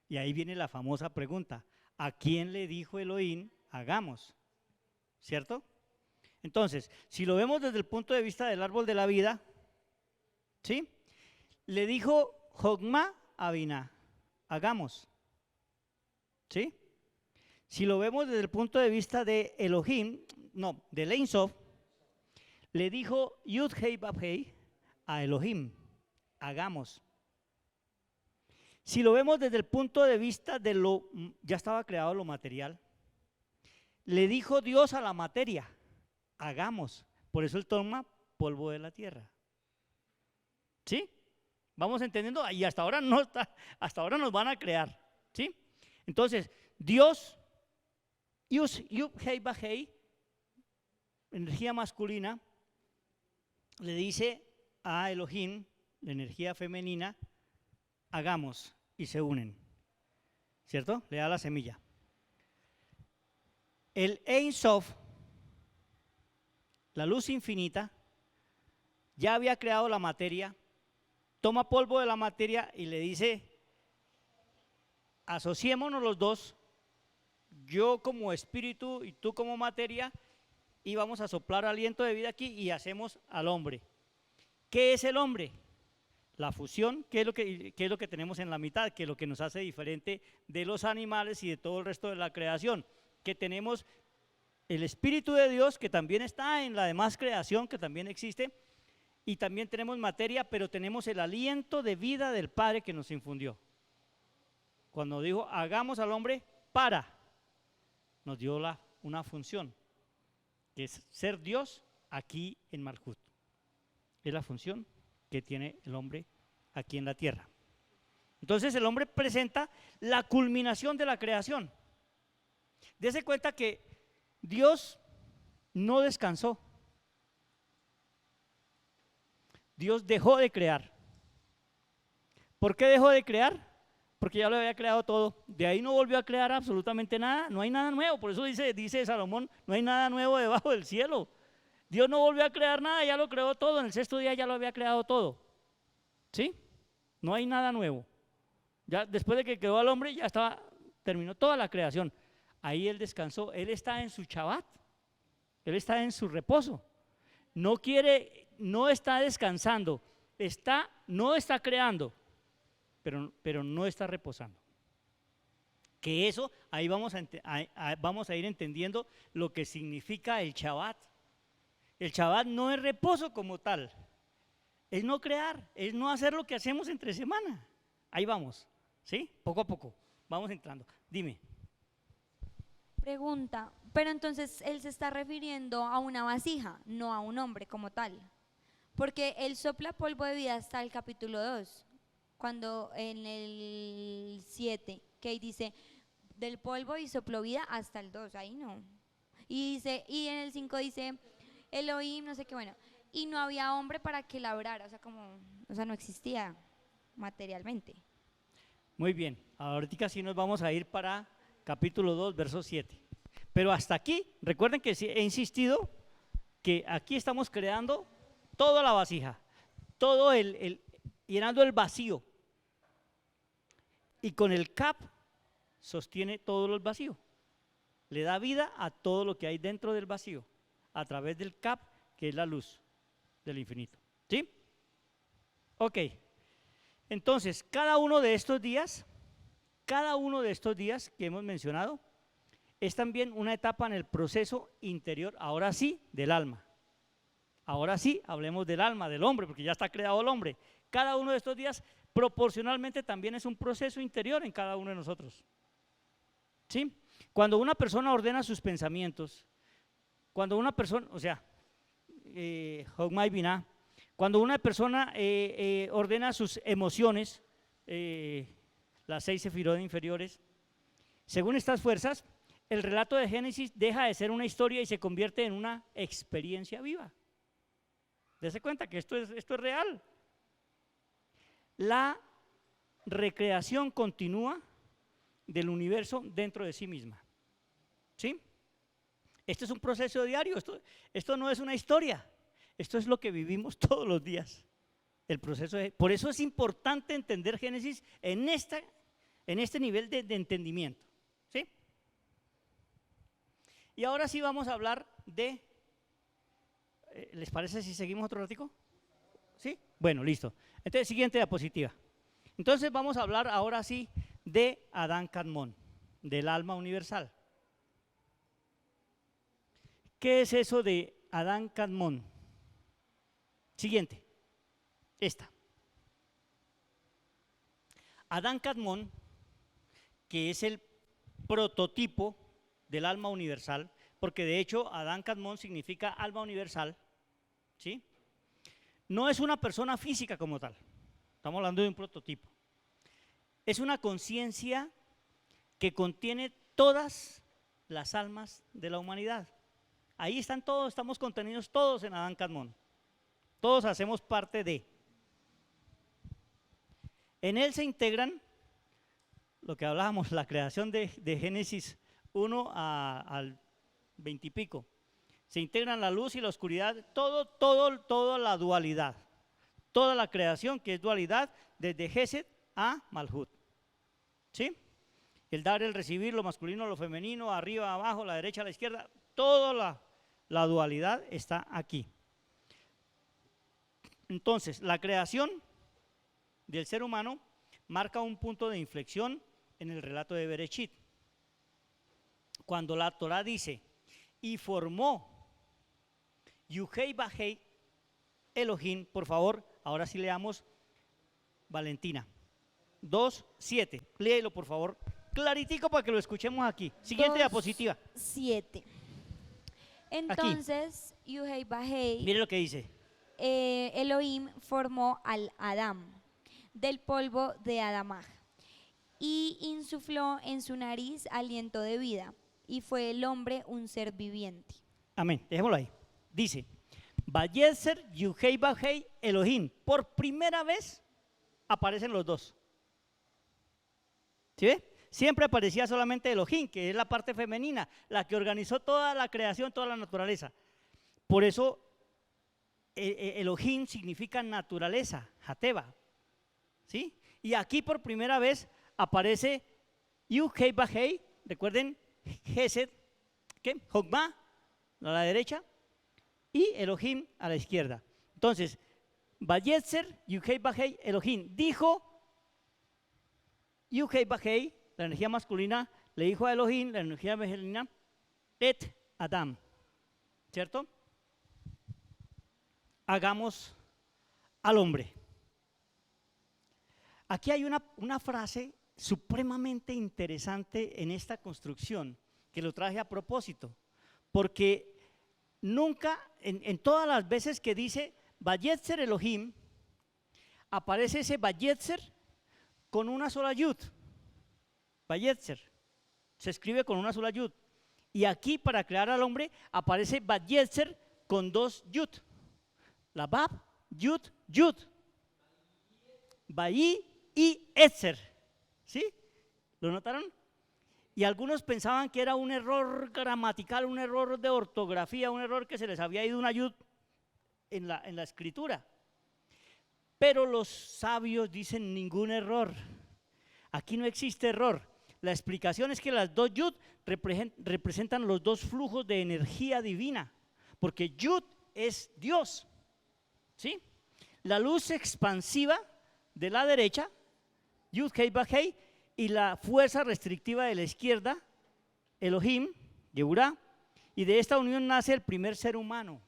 Y ahí viene la famosa pregunta, ¿a quién le dijo Elohim, hagamos? ¿Cierto? Entonces, si lo vemos desde el punto de vista del árbol de la vida, ¿sí? Le dijo Jogma a Biná, hagamos. ¿Sí? Si lo vemos desde el punto de vista de Elohim, no, del Ein Sof, le dijo Yud Hei Bab Hei a Elohim, hagamos. Si lo vemos desde el punto de vista de lo, ya estaba creado lo material, le dijo Dios a la materia, hagamos. Por eso él toma polvo de la tierra. ¿Sí? Vamos entendiendo, y hasta ahora no está, hasta ahora nos van a crear. ¿Sí? Entonces, Dios, Yud Hei Bab Hei, energía masculina, le dice a Elohim, la energía femenina, hagamos, y se unen, ¿cierto? Le da la semilla. El Ein Sof, la luz infinita, ya había creado la materia, toma polvo de la materia y le dice, asociémonos los dos, yo como espíritu y tú como materia, y vamos a soplar aliento de vida aquí y hacemos al hombre. ¿Qué es el hombre? La fusión, ¿qué es lo que tenemos en la mitad? Que es lo que nos hace diferente de los animales y de todo el resto de la creación. Que tenemos el Espíritu de Dios, que también está en la demás creación, que también existe, y también tenemos materia, pero tenemos el aliento de vida del Padre que nos infundió. Cuando dijo, hagamos al hombre nos dio una función, que es ser Dios aquí en Malhut. Es la función que tiene el hombre aquí en la tierra. Entonces el hombre presenta la culminación de la creación. Dese cuenta que Dios no descansó. Dios dejó de crear. ¿Por qué dejó de crear? Porque ya lo había creado todo. De ahí no volvió a crear absolutamente nada. No hay nada nuevo. Por eso dice Salomón, no hay nada nuevo debajo del cielo. Dios no volvió a crear nada, ya lo creó todo. En el sexto día ya lo había creado todo. ¿Sí? No hay nada nuevo. Ya después de que creó al hombre, ya terminó toda la creación. Ahí él descansó. Él está en su Shabbat. Él está en su reposo. No está descansando. No está creando, pero no está reposando. Que eso, ahí vamos a ir entendiendo lo que significa el Shabbat. El Shabbat no es reposo como tal, es no crear, es no hacer lo que hacemos entre semana. Ahí vamos, ¿sí? Poco a poco, vamos entrando. Dime. Pregunta, pero entonces él se está refiriendo a una vasija, no a un hombre como tal. Porque él sopla polvo de vida hasta el capítulo 2, cuando en el 7, que dice, del polvo y sopló vida hasta el 2, ahí no. Y en el 5 dice, Elohim, no sé qué, bueno, y no había hombre para que labrara, o sea, no existía materialmente. Muy bien, ahorita sí nos vamos a ir para capítulo 2, verso 7. Pero hasta aquí, recuerden que he insistido que aquí estamos creando toda la vasija, todo llenando el vacío. Y con el cap sostiene todo el vacío. Le da vida a todo lo que hay dentro del vacío, a través del cap, que es la luz del infinito. ¿Sí? Ok. Entonces, cada uno de estos días que hemos mencionado, es también una etapa en el proceso interior, ahora sí, del alma. Ahora sí, hablemos del alma, del hombre, porque ya está creado el hombre. Cada uno de estos días proporcionalmente también es un proceso interior en cada uno de nosotros. ¿Sí? Cuando una persona ordena sus pensamientos, cuando una persona, o sea, Hogmai Binah, cuando una persona ordena sus emociones, las 6 sefirot inferiores, según estas fuerzas, el relato de Génesis deja de ser una historia y se convierte en una experiencia viva. Dese cuenta que esto es real. La recreación continua del universo dentro de sí misma. ¿Sí? Esto es un proceso diario, esto no es una historia, esto es lo que vivimos todos los días. El proceso por eso es importante entender Génesis en este nivel de entendimiento. ¿Sí? Y ahora sí vamos a hablar de, ¿les parece si seguimos otro ratico? ¿Sí? Bueno, listo. Entonces, siguiente diapositiva. Entonces vamos a hablar ahora sí de Adán Kadmon, del alma universal. ¿Qué es eso de Adán Kadmon? Siguiente, esta. Adán Kadmon, que es el prototipo del alma universal, porque de hecho Adán Kadmon significa alma universal, ¿sí? No es una persona física como tal, estamos hablando de un prototipo. Es una conciencia que contiene todas las almas de la humanidad. Ahí están todos, estamos contenidos todos en Adán Kadmon. Todos hacemos parte de. En él se integran lo que hablábamos, la creación de Génesis 1 al 20 y pico. Se integran la luz y la oscuridad, toda la dualidad. Toda la creación que es dualidad, desde Gesed a Malhut. ¿Sí? El dar, el recibir, lo masculino, lo femenino, arriba, abajo, la derecha, la izquierda, toda la dualidad está aquí. Entonces, la creación del ser humano marca un punto de inflexión en el relato de Bereshit. Cuando la Torah dice, y formó Yuhei Bajei Elohim, por favor, ahora sí leamos Valentina. 2:7, léelo por favor, claritico para que lo escuchemos aquí. Siguiente diapositiva. 7. Entonces, Yuhei Bajei, Mire lo que dice. Elohim formó al Adam del polvo de Adamaj y insufló en su nariz aliento de vida y fue el hombre un ser viviente. Amén, dejémoslo ahí. Dice, Vayeser Yuhei Bajei Elohim. Por primera vez aparecen los dos. ¿Sí ve? Siempre aparecía solamente Elohim, que es la parte femenina, la que organizó toda la creación, toda la naturaleza. Por eso Elohim significa naturaleza, Hateva. ¿Sí? Y aquí por primera vez aparece Yuhei Bajei, recuerden, Gesed, ¿qué? Jogma a la derecha y Elohim a la izquierda. Entonces, Vayetzer, Yuhei Bajei, Elohim. Dijo Yuhei Bajei, la energía masculina, le dijo a Elohim, la energía femenina, Et Adam. ¿Cierto? Hagamos al hombre. Aquí hay una frase supremamente interesante en esta construcción, que lo traje a propósito, porque nunca, en todas las veces que dice Vayetzer Elohim, aparece ese Vayetzer con una sola yud. Vayetzer se escribe con una sola yud. Y aquí, para crear al hombre, aparece Vayetzer con 2 yud. La Bab, yud, yud. Vayi y Etzer. ¿Sí? ¿Lo notaron? Y algunos pensaban que era un error gramatical, un error de ortografía, un error que se les había ido una yud en la escritura. Pero los sabios dicen ningún error. Aquí no existe error. La explicación es que las 2 yud representan los 2 flujos de energía divina, porque yud es Dios. ¿Sí? La luz expansiva de la derecha, Yud Hei Bajei, y la fuerza restrictiva de la izquierda, Elohim, Yeburá, y de esta unión nace el primer ser humano.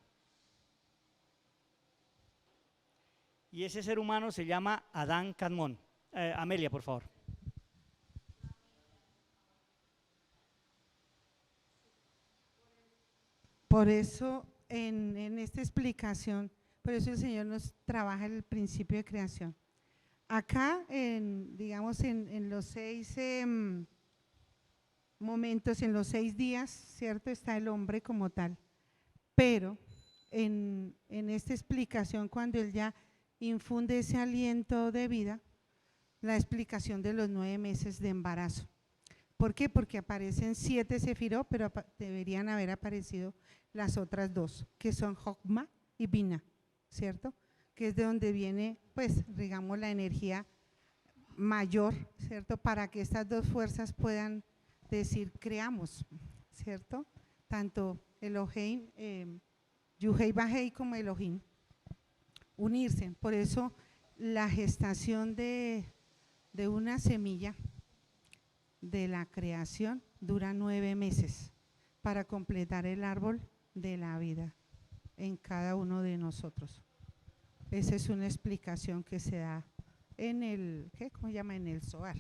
y ese ser humano se llama Adán Kadmon. Amelia, por favor. Por eso, en esta explicación, por eso el Señor nos trabaja el principio de creación. Acá, digamos, en los 6 momentos, en los 6 días, ¿cierto? Está el hombre como tal. Pero en esta explicación, cuando Él ya infunde ese aliento de vida, la explicación de los 9 meses de embarazo. ¿Por qué? Porque aparecen 7 sefirot, pero deberían haber aparecido las otras 2, que son Jokma y Bina, ¿cierto? Que es de donde viene, pues, digamos, la energía mayor, ¿cierto? Para que estas 2 fuerzas puedan decir, creamos, ¿cierto? Tanto Elohim, Yuhei Bajei como Elohim, unirse. Por eso la gestación de una semilla de la creación dura 9 meses para completar el árbol de la vida en cada uno de nosotros. Esa es una explicación que se da en el, ¿cómo se llama? En el Zohar.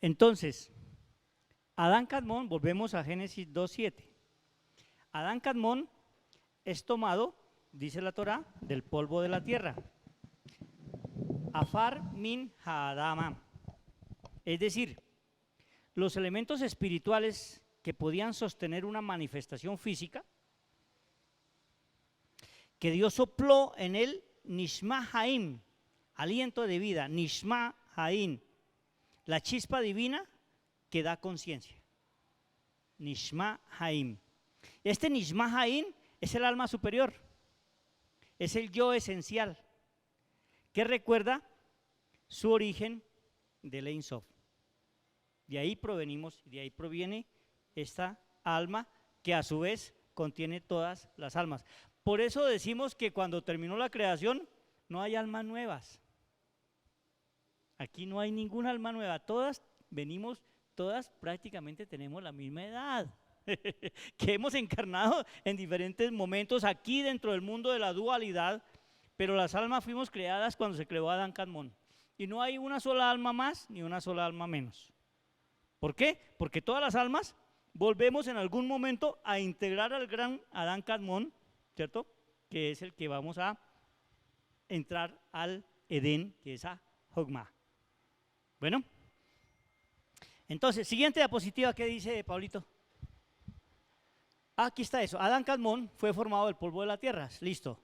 Entonces, Adán Kadmon, volvemos a Génesis 2:7. Adán Kadmon es tomado, dice la Torá, del polvo de la tierra. Afar min ha'adama. Es decir, los elementos espirituales que podían sostener una manifestación física, que Dios sopló en él Nishma Haim, aliento de vida, Nishma Haim, la chispa divina que da conciencia. Nishma Haim. Este Nishma Haim es el alma superior, es el yo esencial, que recuerda su origen del Ein Sof. De ahí provenimos, de ahí proviene esta alma que a su vez contiene todas las almas. Por eso decimos que cuando terminó la creación no hay almas nuevas. Aquí no hay ninguna alma nueva, todas venimos, todas prácticamente tenemos la misma edad, que hemos encarnado en diferentes momentos aquí dentro del mundo de la dualidad, pero las almas fuimos creadas cuando se creó Adán Kadmon. Y no hay una sola alma más ni una sola alma menos. ¿Por qué? Porque todas las almas volvemos en algún momento a integrar al gran Adán Kadmon, ¿cierto? Que es el que vamos a entrar al Edén, que es a Jokma. Bueno, entonces, siguiente diapositiva, ¿qué dice Pablito? Aquí está eso, Adán Kadmon fue formado del polvo de la tierra, listo.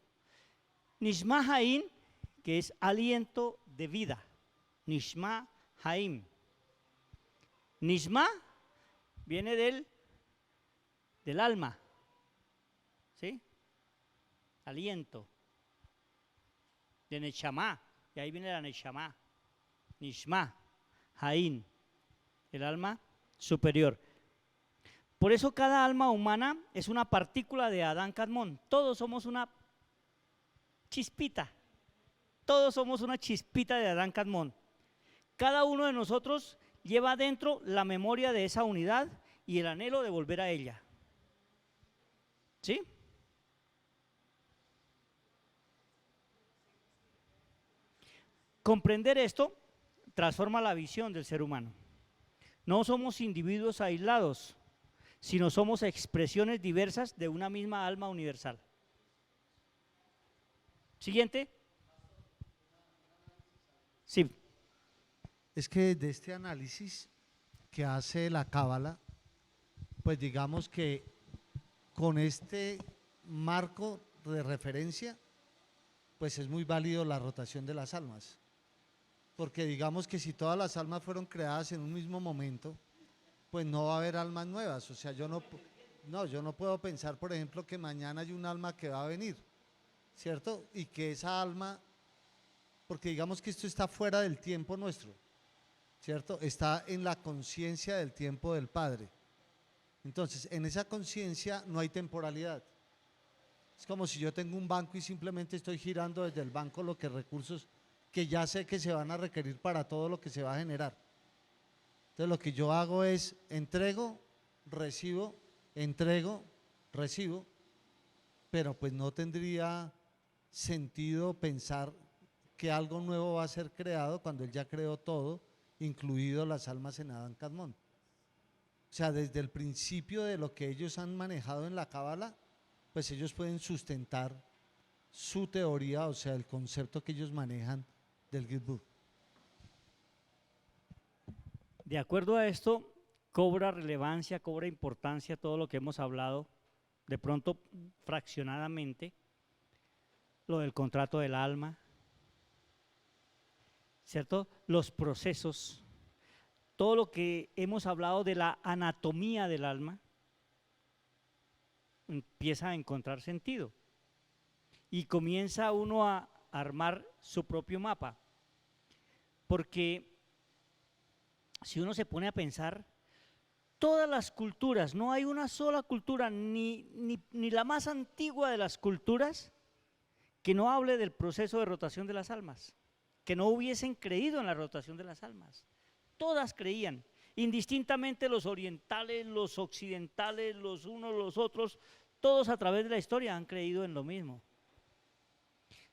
Nishma Haim, que es aliento de vida, Nishma Haim. Nishma viene del alma, ¿sí? Aliento, de Neshama, y ahí viene la Neshama, Nishma Haim, el alma superior. Por eso cada alma humana es una partícula de Adán Kadmon. Todos somos una chispita. Todos somos una chispita de Adán Kadmon. Cada uno de nosotros lleva dentro la memoria de esa unidad y el anhelo de volver a ella. ¿Sí? Comprender esto transforma la visión del ser humano. No somos individuos aislados, sino somos expresiones diversas de una misma alma universal. Siguiente. Sí. Es que de este análisis que hace la Cábala, pues digamos que con este marco de referencia, pues es muy válido la rotación de las almas. Porque digamos que si todas las almas fueron creadas en un mismo momento, pues no va a haber almas nuevas. O sea, yo no puedo pensar, por ejemplo, que mañana hay un alma que va a venir, ¿cierto? Y que esa alma, porque digamos que esto está fuera del tiempo nuestro, ¿cierto? Está en la conciencia del tiempo del Padre. Entonces, en esa conciencia no hay temporalidad. Es como si yo tengo un banco y simplemente estoy girando desde el banco los recursos que ya sé que se van a requerir para todo lo que se va a generar. Entonces lo que yo hago es entrego, recibo, pero pues no tendría sentido pensar que algo nuevo va a ser creado cuando Él ya creó todo, incluido las almas en Adán Kadmon. O sea, desde el principio de lo que ellos han manejado en la Cábala, pues ellos pueden sustentar su teoría, o sea, el concepto que ellos manejan del Gitbuk. De acuerdo a esto, cobra relevancia, cobra importancia todo lo que hemos hablado, de pronto fraccionadamente, lo del contrato del alma, ¿cierto? Los procesos, todo lo que hemos hablado de la anatomía del alma, empieza a encontrar sentido y comienza uno a armar su propio mapa, porque si uno se pone a pensar, todas las culturas, no hay una sola cultura, ni la más antigua de las culturas, que no hable del proceso de rotación de las almas, que no hubiesen creído en la rotación de las almas. Todas creían, indistintamente los orientales, los occidentales, los unos, los otros, todos a través de la historia han creído en lo mismo.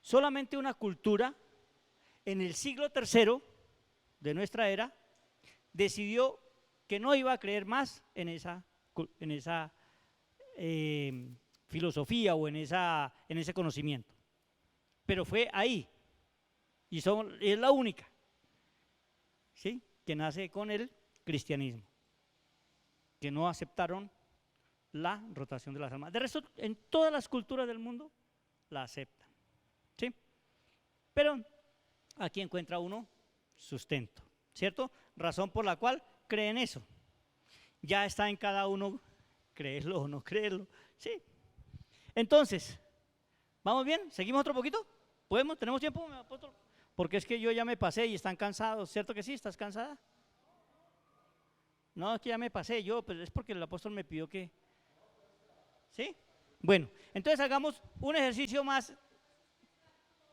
Solamente una cultura, en el siglo III de nuestra era, decidió que no iba a creer más en esa filosofía o en ese conocimiento. Pero fue ahí, y es la única, ¿sí?, que nace con el cristianismo, que no aceptaron la rotación de las almas. De resto, en todas las culturas del mundo la aceptan, ¿sí? Pero aquí encuentra uno sustento, ¿cierto? Razón por la cual creen eso. Ya está en cada uno creerlo o no creerlo, ¿sí? Entonces, ¿vamos bien? ¿Seguimos otro poquito? ¿Podemos? ¿Tenemos tiempo, apóstol? Porque es que yo ya me pasé y están cansados, ¿cierto que sí? ¿Estás cansada? No, es que ya me pasé yo, pero es porque el apóstol me pidió que… ¿Sí? Bueno, entonces hagamos un ejercicio más.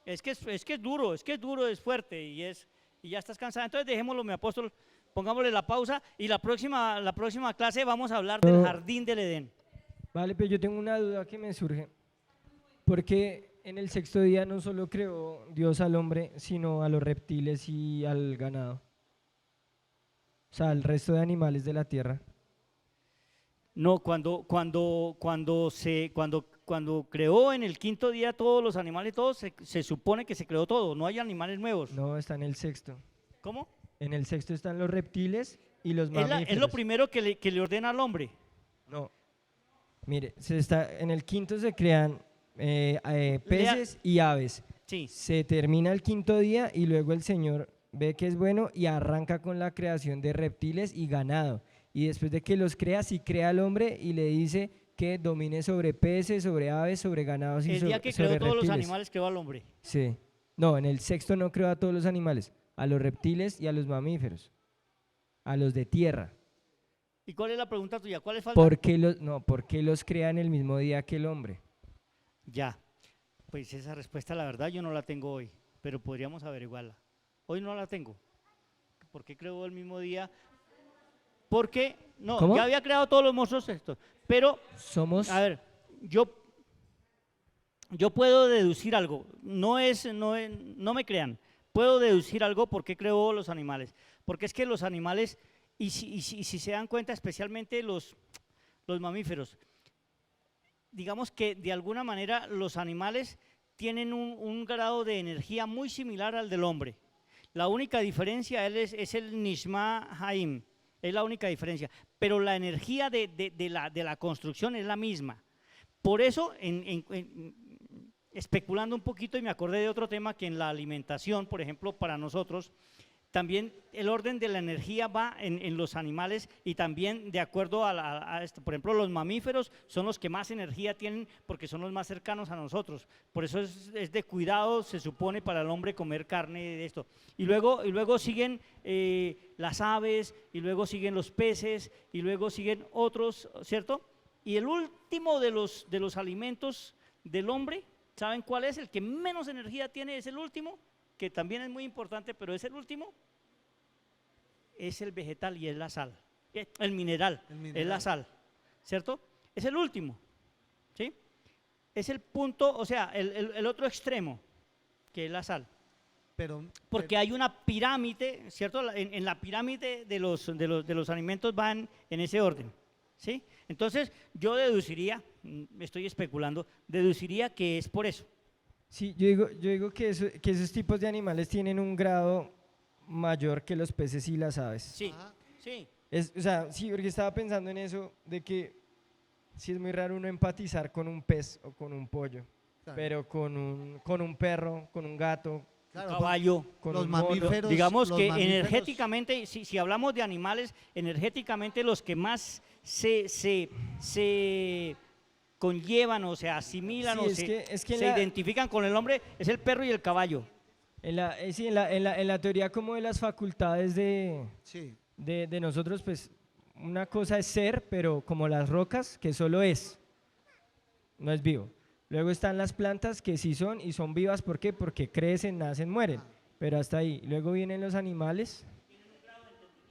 Es que es duro, es fuerte y ya estás cansada. Entonces dejémoslo, mi apóstol, pongámosle la pausa y la próxima clase vamos a hablar del jardín del Edén. Vale, pero yo tengo una duda que me surge. Porque en el sexto día no solo creó Dios al hombre, sino a los reptiles y al ganado. O sea, al resto de animales de la tierra. No, cuando creó en el quinto día todos los animales, todos, se supone que se creó todo, no hay animales nuevos. No, está en el sexto. ¿Cómo? En el sexto están los reptiles y los mamíferos. Es lo primero que le ordena al hombre. No. Mire, en el quinto se crean peces y aves. Sí. Se termina el quinto día y luego el Señor ve que es bueno y arranca con la creación de reptiles y ganado. Y después de que los crea, sí crea al hombre y le dice que domine sobre peces, sobre aves, sobre ganados y sobre reptiles. El día que creó todos los animales, creó al hombre. Sí. No, en el sexto no creó a todos los animales, a los reptiles y a los mamíferos, a los de tierra. ¿Y cuál es la pregunta tuya? ¿Cuál es falta? ¿Por qué los crea en el mismo día que el hombre? Ya, pues esa respuesta la verdad yo no la tengo hoy, pero podríamos averiguarla. Hoy no la tengo. ¿Por qué creó el mismo día? Porque, no, ¿Cómo? ya había creado todos los monstruos estos, pero, Somos… a ver, yo puedo deducir algo, no me crean, puedo deducir algo por qué creó los animales, porque es que los animales, y si se dan cuenta, especialmente los mamíferos, digamos que de alguna manera los animales tienen un grado de energía muy similar al del hombre. La única diferencia es el Nishma Haim, es la única diferencia, pero la energía de la construcción es la misma. Por eso, especulando un poquito, y me acordé de otro tema, que en la alimentación, por ejemplo, para nosotros, también el orden de la energía va en los animales y también de acuerdo a esto. Por ejemplo, los mamíferos son los que más energía tienen porque son los más cercanos a nosotros. Por eso es de cuidado, se supone, para el hombre comer carne de esto. Y luego siguen las aves, y luego siguen los peces, y luego siguen otros, ¿cierto? Y el último de los alimentos del hombre, ¿saben cuál es? El que menos energía tiene es el último, que también es muy importante, pero es el último, es el vegetal y es la sal, el mineral, es la sal, ¿cierto? Es el último, ¿sí? es el punto, o sea, el otro extremo, que es la sal. Porque hay una pirámide, ¿cierto? En la pirámide de los alimentos van en ese orden, ¿sí? Entonces, yo deduciría, estoy especulando, deduciría que es por eso. Sí, yo digo que esos tipos de animales tienen un grado mayor que los peces y las aves. Sí, sí. O sea, sí, porque estaba pensando en eso, de que sí es muy raro uno empatizar con un pez o con un pollo, Claro. pero con un perro, con un gato, Claro, Caballo. con los un mono. mamíferos, Digamos los que mamíferos- energéticamente, si hablamos de animales, energéticamente los que más se conllevan o se asimilan Sí, o es que en se la- identifican con el hombre es el perro y el caballo. Sí, en la teoría como de las facultades Sí, de nosotros, pues una cosa es ser, pero como las rocas, que solo es, no es vivo. Luego están las plantas que sí son y son vivas, ¿por qué? Porque crecen, nacen, mueren, pero hasta ahí. Luego vienen los animales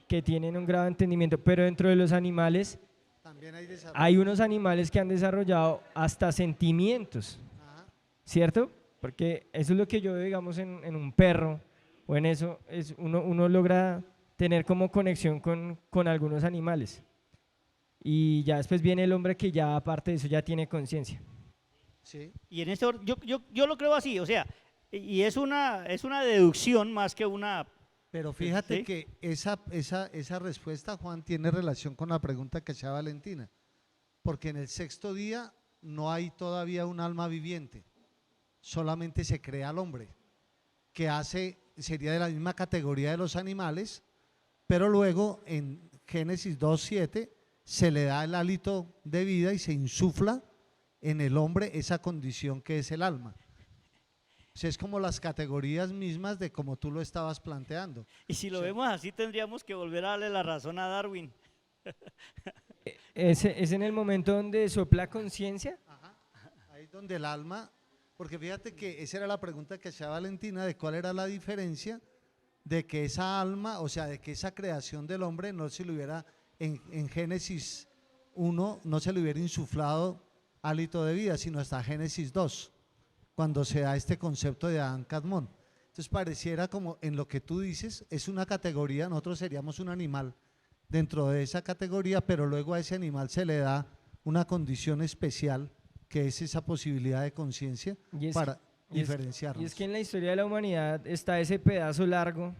que tienen un grado de entendimiento, pero dentro de los animales también hay desarrollo. hay unos animales que han desarrollado hasta sentimientos, Ajá. ¿cierto? Porque eso es lo que yo veo, digamos, en un perro o en eso, es uno logra tener como conexión con algunos animales. Y ya después viene el hombre que ya aparte de eso ya tiene conciencia. Sí. Y en este orden, yo lo creo así, o sea, y es una deducción más que una. Pero fíjate ¿Sí? que esa respuesta, Juan, tiene relación con la pregunta que hacía Valentina, porque en el sexto día no hay todavía un alma viviente, solamente se crea al hombre, que sería de la misma categoría de los animales, pero luego en Génesis 2:7 se le da el hálito de vida y se insufla en el hombre esa condición que es el alma. O sea, es como las categorías mismas de como tú lo estabas planteando. Y si lo Sí. vemos así, tendríamos que volver a darle la razón a Darwin. Es en el momento donde sopla conciencia. Ajá. Ahí es donde el alma, porque fíjate que esa era la pregunta que hacía Valentina, de cuál era la diferencia de que esa alma, o sea, de que esa creación del hombre no se le hubiera, en Génesis 1, no se le hubiera insuflado hálito de vida, sino hasta Génesis 2, cuando se da este concepto de Adán Cadmón. Entonces pareciera como en lo que tú dices, es una categoría, nosotros seríamos un animal dentro de esa categoría, pero luego a ese animal se le da una condición especial, que es esa posibilidad de conciencia Y es- para y es- diferenciarnos. Y es que en la historia de la humanidad está ese pedazo largo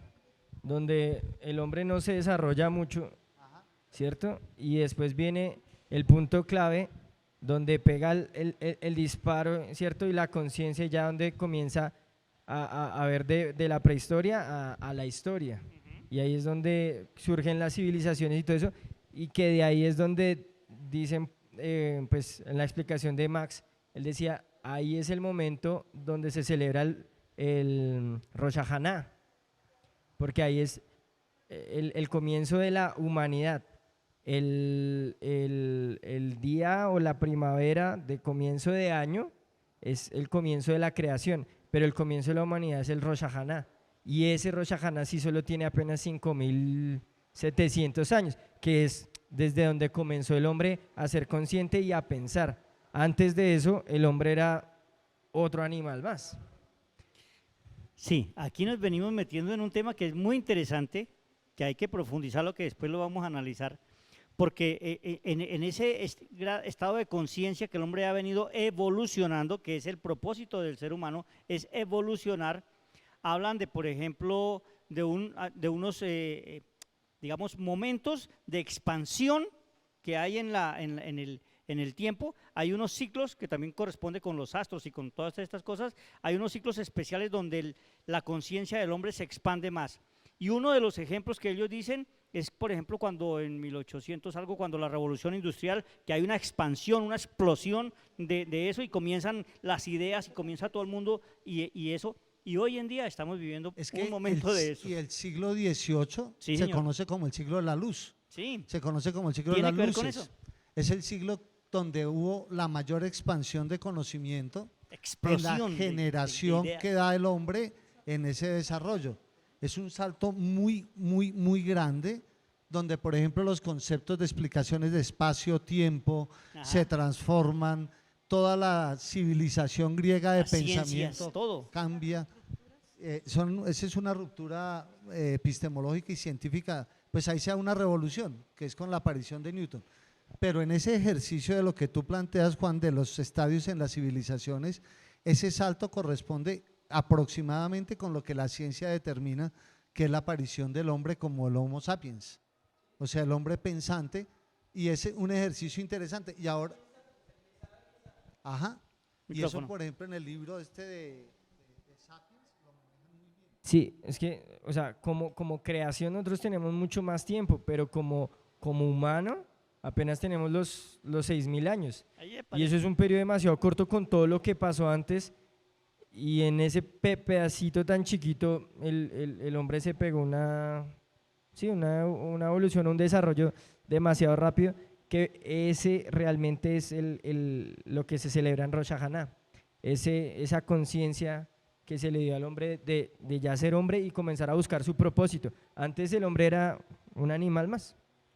donde el hombre no se desarrolla mucho, ¿cierto? Y después viene el punto clave donde pega el disparo, ¿cierto? Y la conciencia ya donde comienza a ver de la prehistoria a la historia. Y ahí es donde surgen las civilizaciones y todo eso, y que de ahí es donde dicen, pues en la explicación de Max, él decía, ahí es el momento donde se celebra el Rosh Hashanah, porque ahí es el comienzo de la humanidad. El día o la primavera de comienzo de año es el comienzo de la creación, pero el comienzo de la humanidad es el Rosh Hashanah. Y ese Rosh Hashanah sí solo tiene apenas 5.700 años, que es desde donde comenzó el hombre a ser consciente y a pensar. Antes de eso, el hombre era otro animal más. Sí, aquí nos venimos metiendo en un tema que es muy interesante, que hay que profundizarlo, que después lo vamos a analizar, porque en ese estado de conciencia que el hombre ha venido evolucionando, que es el propósito del ser humano, es evolucionar. Hablan de, por ejemplo, de unos, digamos, momentos de expansión que hay en el tiempo. Hay unos ciclos que también corresponde con los astros y con todas estas cosas. Hay unos ciclos especiales donde la conciencia del hombre se expande más. Y uno de los ejemplos que ellos dicen es, por ejemplo, cuando en 1800 algo, cuando la revolución industrial, que hay una expansión, una explosión de eso y comienzan las ideas y comienza todo el mundo y eso. Y hoy en día estamos viviendo Es que un momento de eso. Y el siglo XVIII Sí, se señor. conoce como el siglo de la luz. Sí, Se conoce como el siglo de ¿Tiene las que ver con luces. eso? Es el siglo donde hubo la mayor expansión de conocimiento en la explosión generación ideas. que da el hombre en ese desarrollo. Es un salto muy, muy, muy grande, donde por ejemplo los conceptos de explicaciones de espacio, tiempo, Ajá. se transforman, toda la civilización griega de Las ciencias, pensamiento todo. cambia. Esa es una ruptura epistemológica y científica, pues ahí se da una revolución, que es con la aparición de Newton. Pero en ese ejercicio de lo que tú planteas, Juan, de los estadios en las civilizaciones, ese salto corresponde aproximadamente con lo que la ciencia determina que es la aparición del hombre como el Homo sapiens, o sea, el hombre pensante, y es un ejercicio interesante. Y ahora, ajá, y eso Micrófono. por ejemplo en el libro este de Sapiens. Sí, es que, o sea, como creación nosotros tenemos mucho más tiempo, pero como humano apenas tenemos los 6.000 años. Ahí Y eso es un periodo demasiado corto con todo lo que pasó antes, y en ese pedacito tan chiquito el hombre se pegó una evolución, un desarrollo demasiado rápido, que ese realmente es lo que se celebra en Rosh Hashanah, esa conciencia que se le dio al hombre de ya ser hombre y comenzar a buscar su propósito. Antes el hombre era un animal más,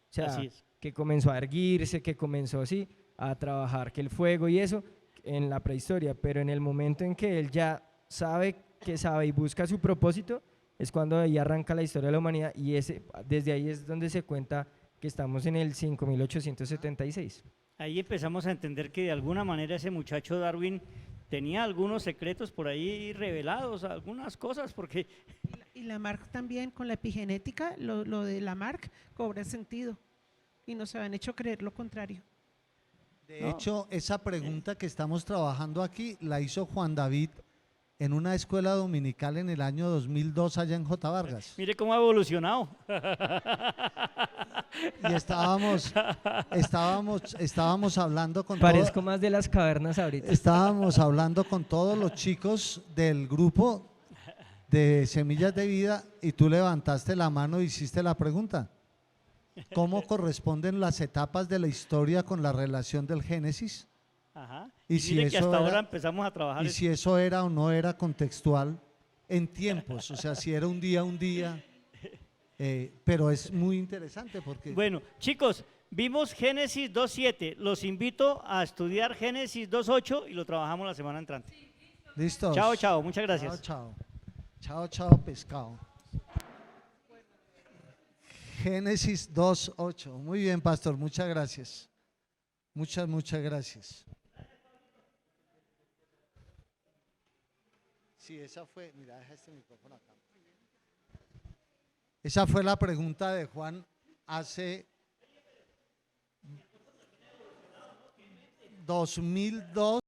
o sea, Así es. que comenzó a erguirse, que comenzó así a trabajar, que el fuego y eso en la prehistoria, pero en el momento en que él ya sabe y busca su propósito, es cuando ahí arranca la historia de la humanidad, y desde ahí es donde se cuenta que estamos en el 5.876. Ahí empezamos a entender que de alguna manera ese muchacho Darwin tenía algunos secretos por ahí revelados, algunas cosas, porque Y Lamarck también, con la epigenética, lo de Lamarck cobra sentido y nos han hecho creer lo contrario. De No. hecho, esa pregunta que estamos trabajando aquí la hizo Juan David en una escuela dominical en el año 2002 allá en J. Vargas. mire cómo ha evolucionado. Y estábamos hablando con Parezco más de las cavernas ahorita. estábamos hablando con todos los chicos del grupo de Semillas de Vida, y tú levantaste la mano y hiciste la pregunta. ¿Cómo corresponden las etapas de la historia con la relación del Génesis? Ajá. Y Y si mire que eso hasta era- ahora empezamos a trabajar Y eso. si eso era o no era contextual en tiempos, o sea, si era un día, pero es muy interesante porque Bueno, chicos, vimos Génesis 2.7. Los invito a estudiar Génesis 2.8 y lo trabajamos la semana entrante. listos. Chao, chao. Muchas gracias. Chao, chao. Chao, chao, pescado. Génesis 2.8. Muy bien, pastor, muchas gracias. Muchas gracias. Sí, esa fue, mira, deja este micrófono acá. Esa fue la pregunta de Juan hace 2002.